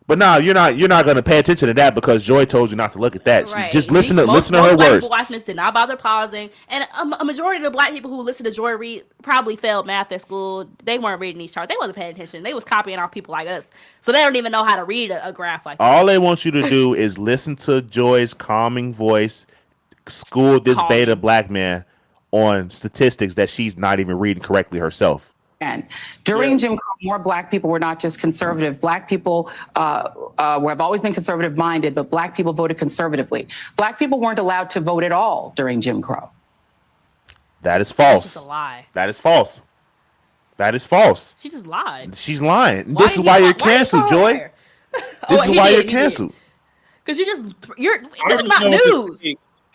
But no, you're not going to pay attention to that because Joy told you not to look at that. Right. Just listen to her words. People watching this did not bother pausing, and a majority of the black people who listen to Joy Reid probably failed math at school. They weren't reading these charts. They wasn't paying attention. They was copying off people like us, so they don't even know how to read a graph like that. All they want you to do is listen to Joy's calming voice, school this beta black man on statistics that she's not even reading correctly herself. And during Jim Crow, more black people were not just conservative. Black people have always been conservative minded, but black people voted conservatively. Black people weren't allowed to vote at all during Jim Crow. That is false. That's just a lie. That is false. That is false. She just lied. She's lying. This is why you're canceled, Joy. This is why you're canceled. Because this is not news.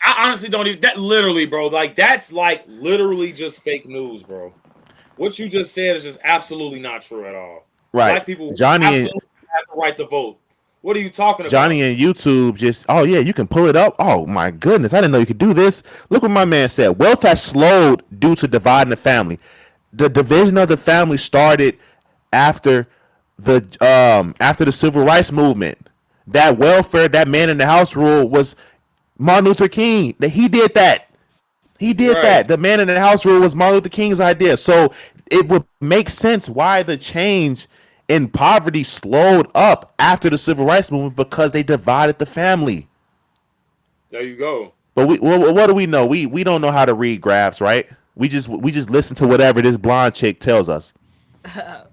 I honestly don't even, that literally, bro, like that's like literally just fake news, bro. What you just said is just absolutely not true at all. Right. Black people absolutely have the right to vote. What are you talking about? Johnny and YouTube you can pull it up. Oh my goodness, I didn't know you could do this. Look what my man said. Wealth has slowed due to dividing the family. The division of the family started after the civil rights movement. That welfare, that man in the house rule was Martin Luther King. He did that. He did that. The man in the house rule was Martin Luther King's idea. So it would make sense why the change in poverty slowed up after the civil rights movement because they divided the family. There you go. But what do we know? We don't know how to read graphs, right? We just listen to whatever this blonde chick tells us.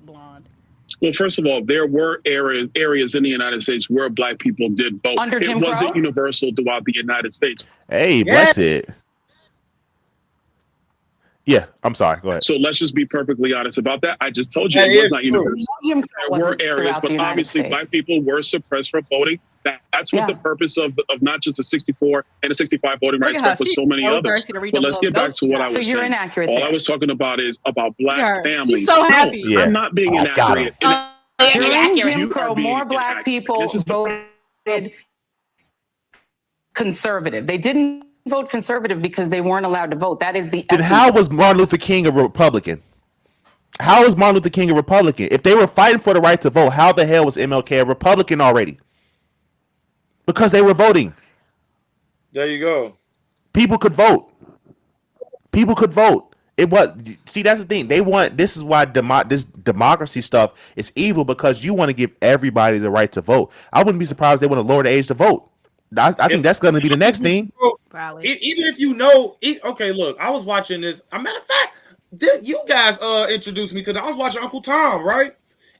Blonde. Well, first of all, there were areas in the United States where black people did vote. Under Jim Crow? It wasn't universal throughout the United States. Hey, bless it. Yeah, I'm sorry. Go ahead. So let's just be perfectly honest about that. I just told you it was not universal. There were areas, but obviously black people were suppressed from voting. That's what the purpose of not just the 64 and the 65 voting rights, but for so many others. But let's get back to what I was saying. So you're inaccurate. All I was talking about is about black families. She's so happy. No, I'm not being inaccurate. During Jim Crow, more black people voted conservative. They didn't vote conservative because they weren't allowed to vote. That is the Then how was Martin Luther King a Republican? How is Martin Luther King a Republican? If they were fighting for the right to vote, how the hell was MLK a Republican already? Because they were voting. There you go. People could vote. People could vote. It was that's the thing. This is why this democracy stuff is evil because you want to give everybody the right to vote. I wouldn't be surprised if they want to lower the age to vote. I think that's going to be the next thing. Probably. Even if you know, okay, look, I was watching this. A matter of fact, you guys introduced me to that. I was watching Uncle Tom, right?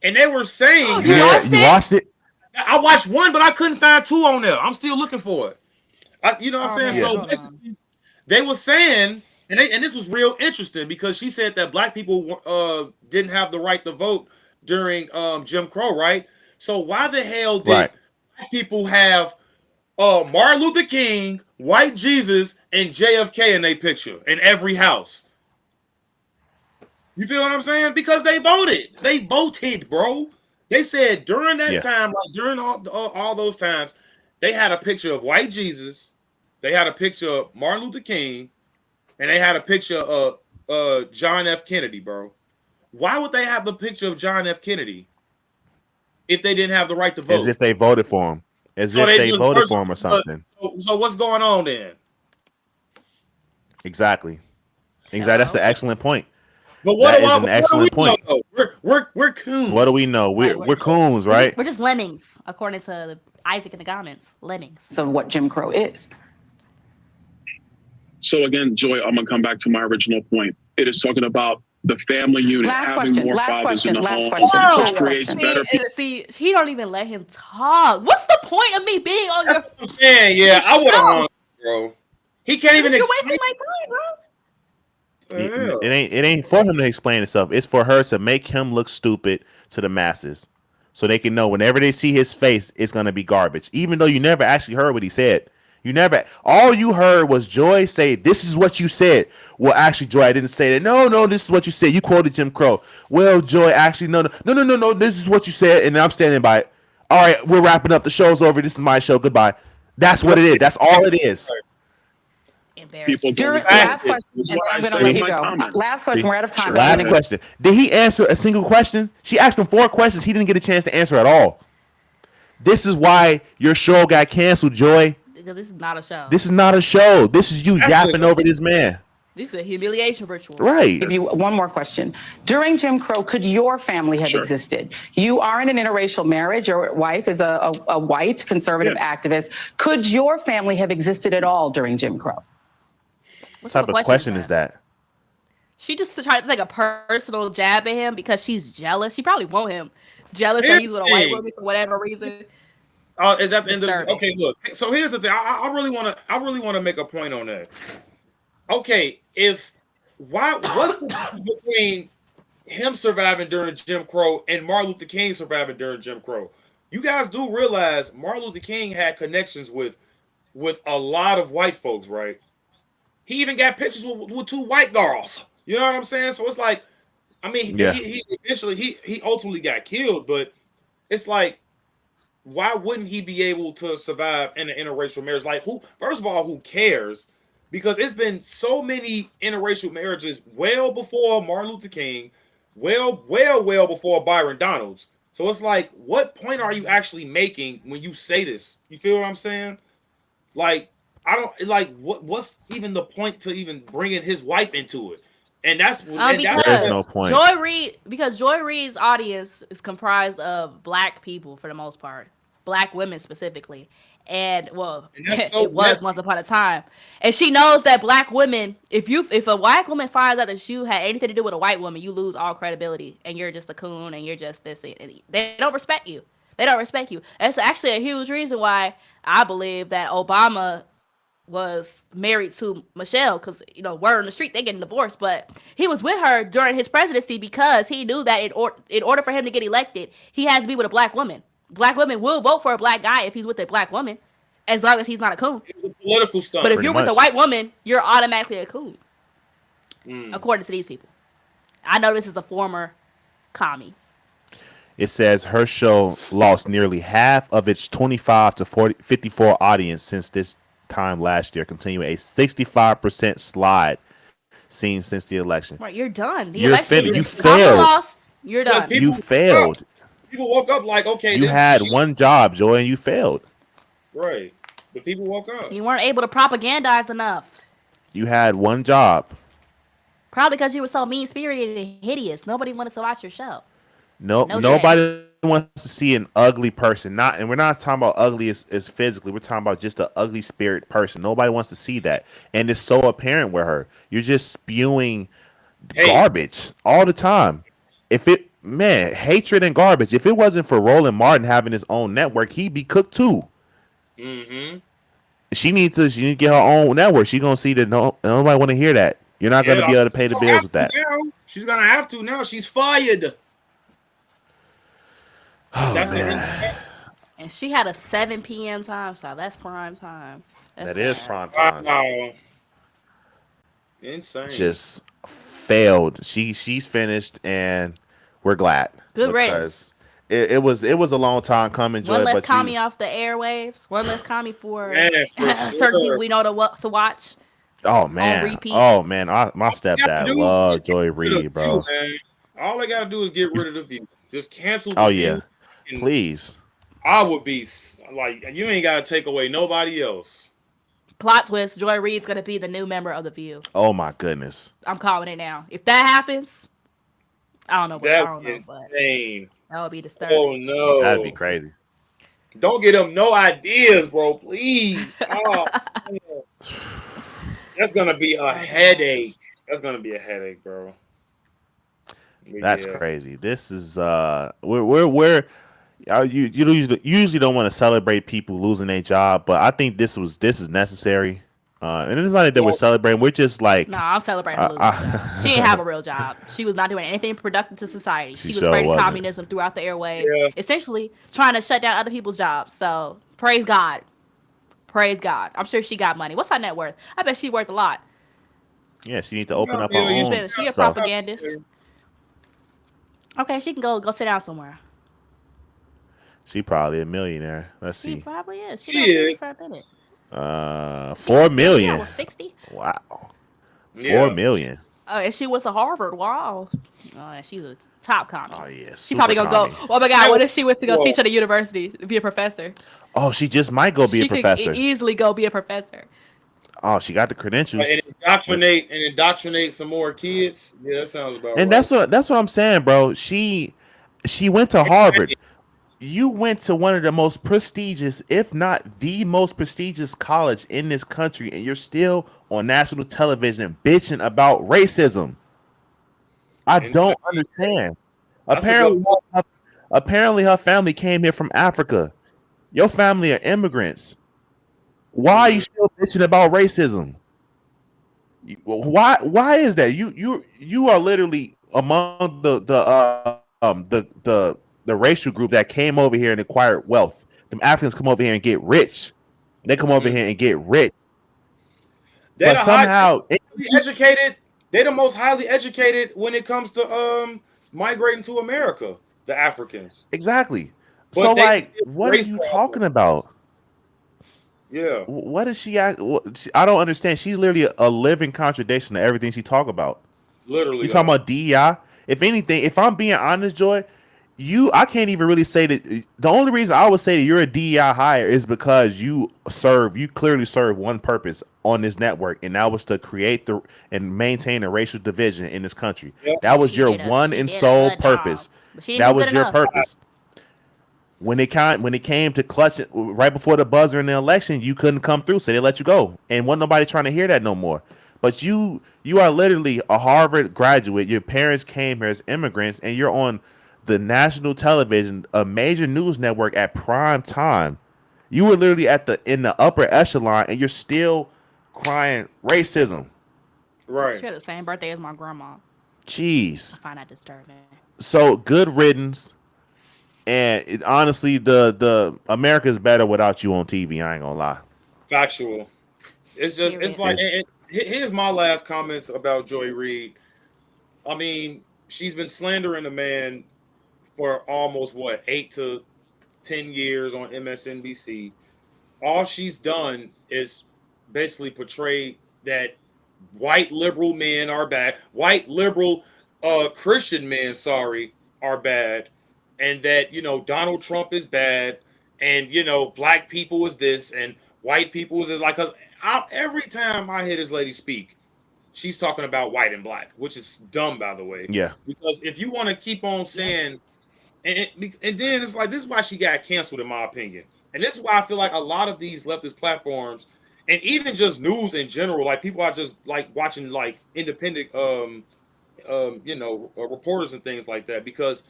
And they were saying, you watched it? I watched one, but I couldn't find 2 on there. I'm still looking for it. You know what I'm Oh, saying? man, So hold basically, they were saying, and this was real interesting because she said that black people didn't have the right to vote during Jim Crow, right? So why the hell did Right. black people have Martin Luther King, White Jesus, and JFK in their picture in every house? You feel what I'm saying? Because they voted. They voted, bro. They said during that Yeah. time, like during all those times, they had a picture of White Jesus, they had a picture of Martin Luther King, and they had a picture of John F. Kennedy, bro. Why would they have the picture of John F. Kennedy if they didn't have the right to As vote? if they voted for him. As So if they they just voted for him or something. so what's going on then? Exactly. That's an excellent point. But That is an excellent point. know? We're coons. What do we know? We're coons, right? We're just lemmings, according to Isaac in the comments. Lemmings. So what Jim Crow is. So again, Joy, I'm gonna come back to my original point. It is talking about the family unit, having more fathers in the home, which creates better people. See, he don't even let him talk. What's the point of me being on That's what I'm saying. Yeah, I would have hung, bro. He can't even You're explain. wasting my time, bro. It ain't for him to explain himself. It's for her to make him look stupid to the masses, so they can know whenever they see his face, it's gonna be garbage. Even though you never actually heard what he said. You never. All you heard was Joy say, "This is what you said." Well, actually, Joy, I didn't say that. No, this is what you said. You quoted Jim Crow. Well, Joy, actually, no. This is what you said, and I'm standing by it. All right, we're wrapping up. The show's over. This is my show. Goodbye. That's what it is. That's all it is. People Last question, and I'm going to let you go. Last question. We're out of time. Last question. Did he answer a single question? She asked him 4 questions. He didn't get a chance to answer at all. This is why your show got canceled, Joy. Because this is not a show. This is not a show. This is you yapping over this man. This is a humiliation ritual. Right. Give you one more question. During Jim Crow, could your family have existed? You are in an interracial marriage. Your wife is a white conservative activist. Could your family have existed at all during Jim Crow? What type of question is that? She just tried to take a personal jab at him because she's jealous. She probably won't him. Jealous that he's with a white woman for whatever reason. Is that the end of the, okay? Look, so here's the thing. I really want to make a point on that. Okay, what's the difference between him surviving during Jim Crow and Martin Luther King surviving during Jim Crow? You guys do realize Martin Luther King had connections with a lot of white folks, right? He even got pictures with 2 white girls. You know what I'm saying? So it's like, I mean, he eventually he ultimately got killed, but it's like, why wouldn't he be able to survive in an interracial marriage? Like, first of all, who cares? Because it's been so many interracial marriages well before Martin Luther King, well before Byron Donalds. So it's like, what point are you actually making when you say this? You feel what I'm saying? Like, I don't like what's even the point to even bringing his wife into it? And that's there's no point. Joy Reid's audience is comprised of black people for the most part, black women specifically, and it was once upon a time. And she knows that black women, if a white woman finds out that you had anything to do with a white woman, you lose all credibility, and you're just a coon, and you're just this. They don't respect you. They don't respect you. That's actually a huge reason why I believe that Obama was married to Michelle, because word on the street they getting divorced, but he was with her during his presidency because he knew that in order for him to get elected, he has to be with a black woman. Black women will vote for a black guy if he's with a black woman, as long as he's not a coon. It's a political stunt. But if you're with a white woman, you're automatically a coon, according to these people. I know this is a former commie. It says her show lost nearly half of its 25 to 54 audience since this time last year, continuing a 65% slide seen since the election. Right, you're done. You failed. Lost, you're done. You failed. People woke up like, okay, you had one job, Joy, and you failed. Right, but people woke up. You weren't able to propagandize enough. You had one job. Probably because you were so mean-spirited and hideous. Nobody wanted to watch your show. Nobody wants to see an ugly person. And we're not talking about ugly as physically. We're talking about just an ugly spirit person. Nobody wants to see that. And it's so apparent with her. You're just spewing garbage all the time. Hatred and garbage. If it wasn't for Roland Martin having his own network, he'd be cooked too. Mm-hmm. She needs to get her own network. She gonna see that nobody want to hear that. You're not gonna be able to pay the bills with that. Now. She's gonna have to now. She's fired. Oh That's man, And she had a 7 p.m. time slot. That's prime time. that is prime time. Wow. Insane. Just failed. She's finished, and we're glad. Good because it was a long time coming. Joy, one less but commie off the airwaves. One less commie for for certain people we know to watch. Oh man, on repeat. oh man, my stepdad loves Joy Reid, bro. All they gotta do is get rid of the view. Just cancel the Oh view. yeah, please. I would be like, you ain't gotta take away nobody else. Plot twist: Joy Reid's gonna be the new member of the View. Oh my goodness, I'm calling it now. If that happens, I don't know. But Insane. that would be disturbing. Oh no, that'd be crazy. Don't get them no ideas, bro. Please. Oh, that's gonna be a headache. That's gonna be a headache, bro. But That's crazy. This is we're you usually don't want to celebrate people losing their job, but I think this is necessary. And it's not that we're celebrating. We're just like, no, I'm celebrating her losing her job. She didn't have a real job. She was not doing anything productive to society. She was spreading communism throughout the airways, essentially trying to shut down other people's jobs. So praise God. Praise God. I'm sure she got money. What's her net worth? I bet she worth a lot. Yeah, she needs to open up her own. She a propagandist. Okay, she can go sit down somewhere. She probably a millionaire. Let's see. She probably is. She is. 4 million. 60. Wow. Yeah. 4 million. Oh, and she went to Harvard. Wow. Oh, she's a top commie. Oh yeah. She probably gonna go. Oh my God! What if she went to go teach at a university, be a professor? Oh, she just might go be a professor. She could easily go be a professor. Oh, she got the credentials. And indoctrinate some more kids. Yeah, that sounds about right. And that's what I'm saying, bro. She went to Harvard. You went to one of the most prestigious, if not the most prestigious college in this country, and you're still on national television bitching about racism. I don't understand. Apparently her family came here from Africa. Your family are immigrants. Why are you still bitching about racism? Why is that? You are literally among the racial group that came over here and acquired wealth. Them Africans come over here and get rich. They come over here and get rich. But somehow educated. They're the most highly educated when it comes to migrating to America. The Africans. Exactly. But so what are you talking about? Yeah. What is she? I don't understand. She's literally a living contradiction to everything she talk about. Literally. You talking about DEI? If anything, if I'm being honest, Joy, I can't even really say that. The only reason I would say that you're a DEI hire is because you clearly serve one purpose on this network, and that was to create and maintain a racial division in this country. Yep. That was your one and sole purpose. That was your purpose. When it came to clutch it right before the buzzer in the election, you couldn't come through, so they let you go, and wasn't nobody trying to hear that no more. But you are literally a Harvard graduate. Your parents came here as immigrants, and you're on the national television, a major news network at prime time. You were literally in the upper echelon, and you're still crying racism. Right. She had the same birthday as my grandma. Jeez. I find that disturbing. So good riddance. And honestly, the America's better without you on TV. I ain't gonna lie. Factual. It's like. Here's my last comments about Joy Reid. I mean, she's been slandering a man for almost 8 to 10 years on MSNBC. All she's done is basically portray that white liberal men are bad. White liberal Christian men, are bad. And that, Donald Trump is bad. And, black people is this. And white people is like... every time I hear this lady speak, she's talking about white and black, which is dumb, by the way. Yeah. Because if you want to keep on saying... And then it's like, this is why she got canceled, in my opinion. And this is why I feel like a lot of these leftist platforms, and even just news in general, like people are just like watching like independent, reporters and things like that, because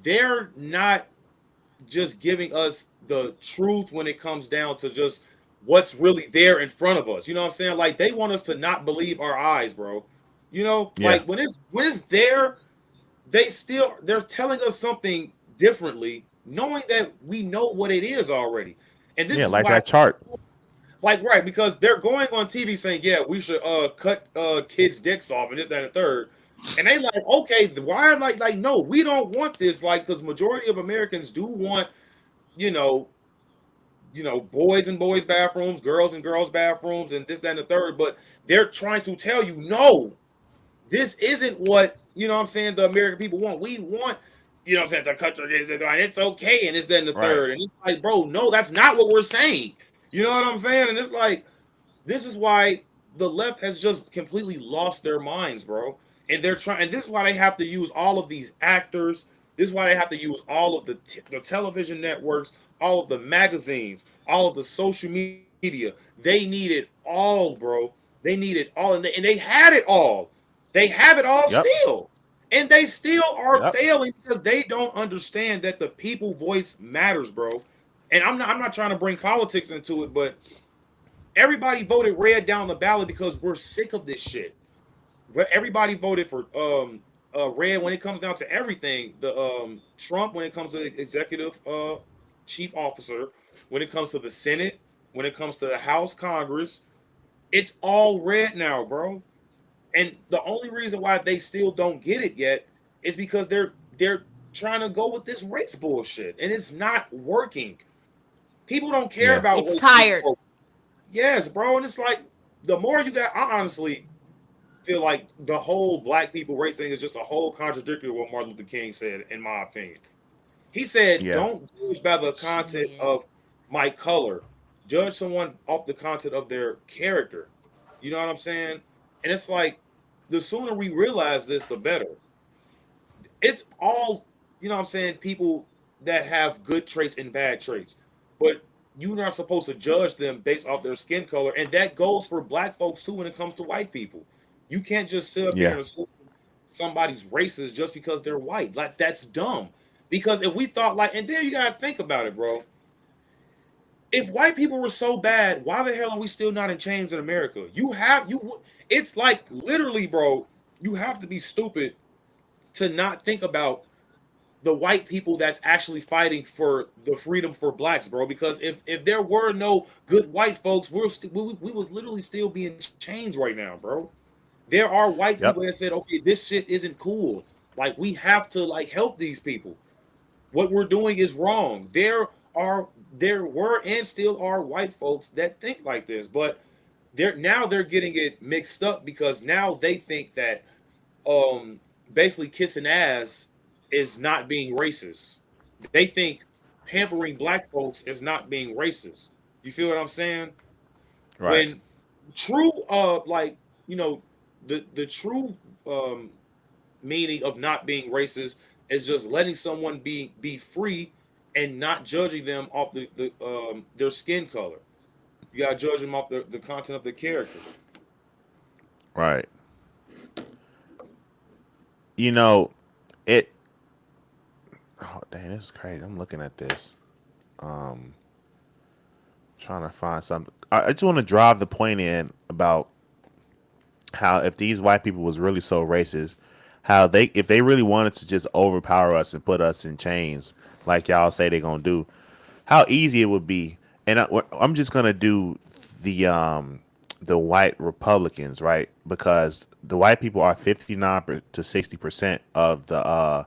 they're not just giving us the truth when it comes down to just what's really there in front of us. You know what I'm saying? Like they want us to not believe our eyes, bro. You know, like when it's there, they're telling us something differently, knowing that we know what it is already. And this is like why that chart. Like right, because they're going on TV saying, yeah, we should cut kids' dicks off and this, that, and the third. And they like, okay, why like no, we don't want this, like, because majority of Americans do want, you know, boys in boys' bathrooms, girls in girls' bathrooms, and this, that, and the third. But they're trying to tell you, no, this isn't what, you know what I'm saying, the American people want. We want, you know what I'm saying, to cut your dicks, and it's okay, and this, that, and the third. And it's like, bro, no, that's not what we're saying. You know what I'm saying? And it's like, this is why the left has just completely lost their minds, bro. And they're trying, and this is why they have to use all of these actors. This is why they have to use all of the television networks, all of the magazines, all of the social media. They need it all, bro. They need it all. And they had it all. They have it all still. And they still are failing because they don't understand that the people voice matters, bro. And I'm not trying to bring politics into it, but everybody voted red down the ballot because we're sick of this shit. Everybody voted for red when it comes down to everything. The Trump when it comes to executive chief officer, when it comes to the Senate, when it comes to the House, Congress, it's all red now, bro. And the only reason why they still don't get it yet is because they're trying to go with this race bullshit, and it's not working. People don't care about. It's tired. Yes, bro, and it's like the more you got. I honestly feel like the whole black people race thing is just a whole contradictory of what Martin Luther King said, in my opinion. He said, "Don't judge by the content of my color. Judge someone off the content of their character." You know what I'm saying? And it's like, the sooner we realize this, the better. It's all, you know what I'm saying, people that have good traits and bad traits. But you're not supposed to judge them based off their skin color. And that goes for black folks too when it comes to white people. You can't just sit up here and assume somebody's racist just because they're white. Like, that's dumb. Because if we thought like, and then you gotta think about it, bro. If white people were so bad, why the hell are we still not in chains in America? It's like literally, bro, you have to be stupid to not think about the white people that's actually fighting for the freedom for blacks, bro. Because if there were no good white folks, we would literally still be in chains right now, bro. There are white people that said, okay, this shit isn't cool. Like, we have to like help these people. What we're doing is wrong. There were and still are white folks that think like this, but they're getting it mixed up because now they think that basically kissing ass is not being racist. They think pampering black folks is not being racist. You feel what I'm saying? Right. When true like, you know, the true meaning of not being racist is just letting someone be free and not judging them off their skin color. You gotta judge them off the content of the character. Right. You know, it. Oh dang, this is crazy. I'm looking at this. Trying to find something. I just want to drive the point in about how if these white people was really so racist, how if they really wanted to just overpower us and put us in chains like y'all say they're gonna do, how easy it would be. And I'm just gonna do the white Republicans, right? Because the white people are 59 to 60% of the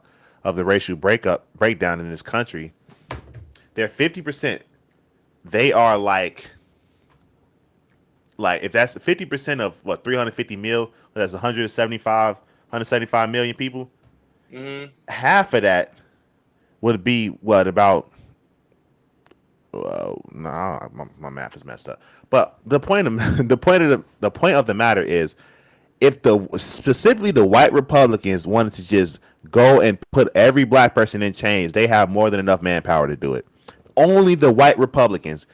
racial breakdown in this country. They're 50%. They are like if that's 50% of what 350 mil, that's 175 million people. Mm-hmm. Half of that would be what about? No, my math is messed up. But the point of the matter is, if specifically the white Republicans wanted to just go and put every black person in chains, they have more than enough manpower to do it. Only the white Republicans,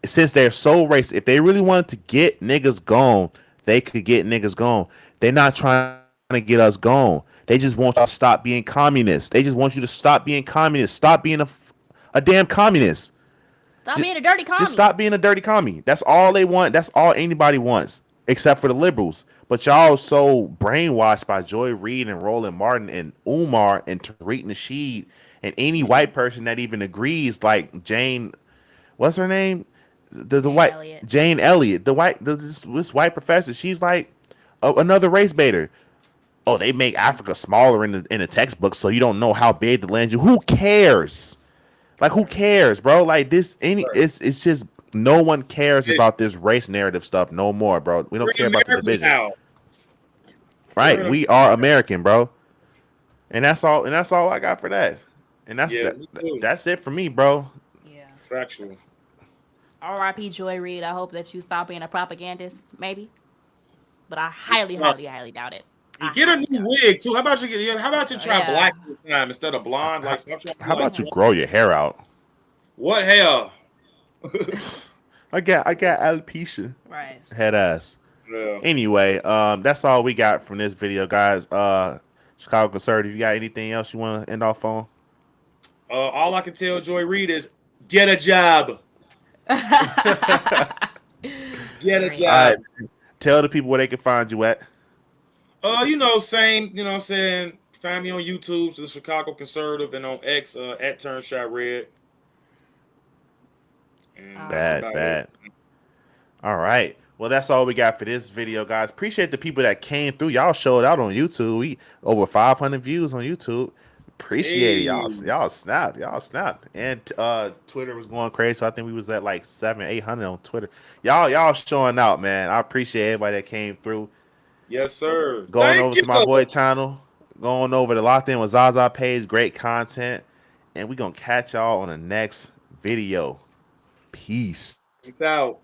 since they're so racist, if they really wanted to get niggas gone, they could get niggas gone. They're not trying to get us gone. They just want you to stop being communists. They just want you to stop being communist. Stop being a damn communist. Stop being a dirty commie. Just stop being a dirty commie. That's all they want. That's all anybody wants, except for the liberals. But y'all so brainwashed by Joy Reid and Roland Martin and Umar and Tariq Nasheed and any white person that even agrees, like Jane, what's her name? The Jane white Elliott. Jane Elliott, this white professor. She's like another race baiter. Oh, they make Africa smaller in the textbook, so you don't know how big the land. Who cares? Like, who cares, bro? Like this, it's just no one cares about this race narrative stuff no more, bro. We don't care about the division. Now. Right? We are American, bro. And that's all. And that's all I got for that. And that's it for me, bro. Yeah. Factual. R.I.P. Joy Reid. I hope that you stop being a propagandist, maybe. But I highly doubt it. Get a new wig too. How about you try black this time instead of blonde? How about you grow your hair out? What hair? I got alopecia. Right. Head ass. Yeah. Anyway, that's all we got from this video, guys. Chicago Conservative, you got anything else you want to end off on? All I can tell Joy Reid is get a job. Get a job. Right. Tell the people where they can find you at. Same, you know what I'm saying? Find me on YouTube, the Chicago Conservative, and on X, at Turnshot Red. Bad. All right. Well, that's all we got for this video, guys. Appreciate the people that came through. Y'all showed out on YouTube. We over 500 views on YouTube. Appreciate it. Y'all snapped. And Twitter was going crazy. So I think we was at like 700-800 on Twitter. Y'all showing out, man. I appreciate everybody that came through. Yes, sir. Going over to my boy channel. Going over to Locked In with Zaza page. Great content. And we're going to catch y'all on the next video. Peace. Peace out.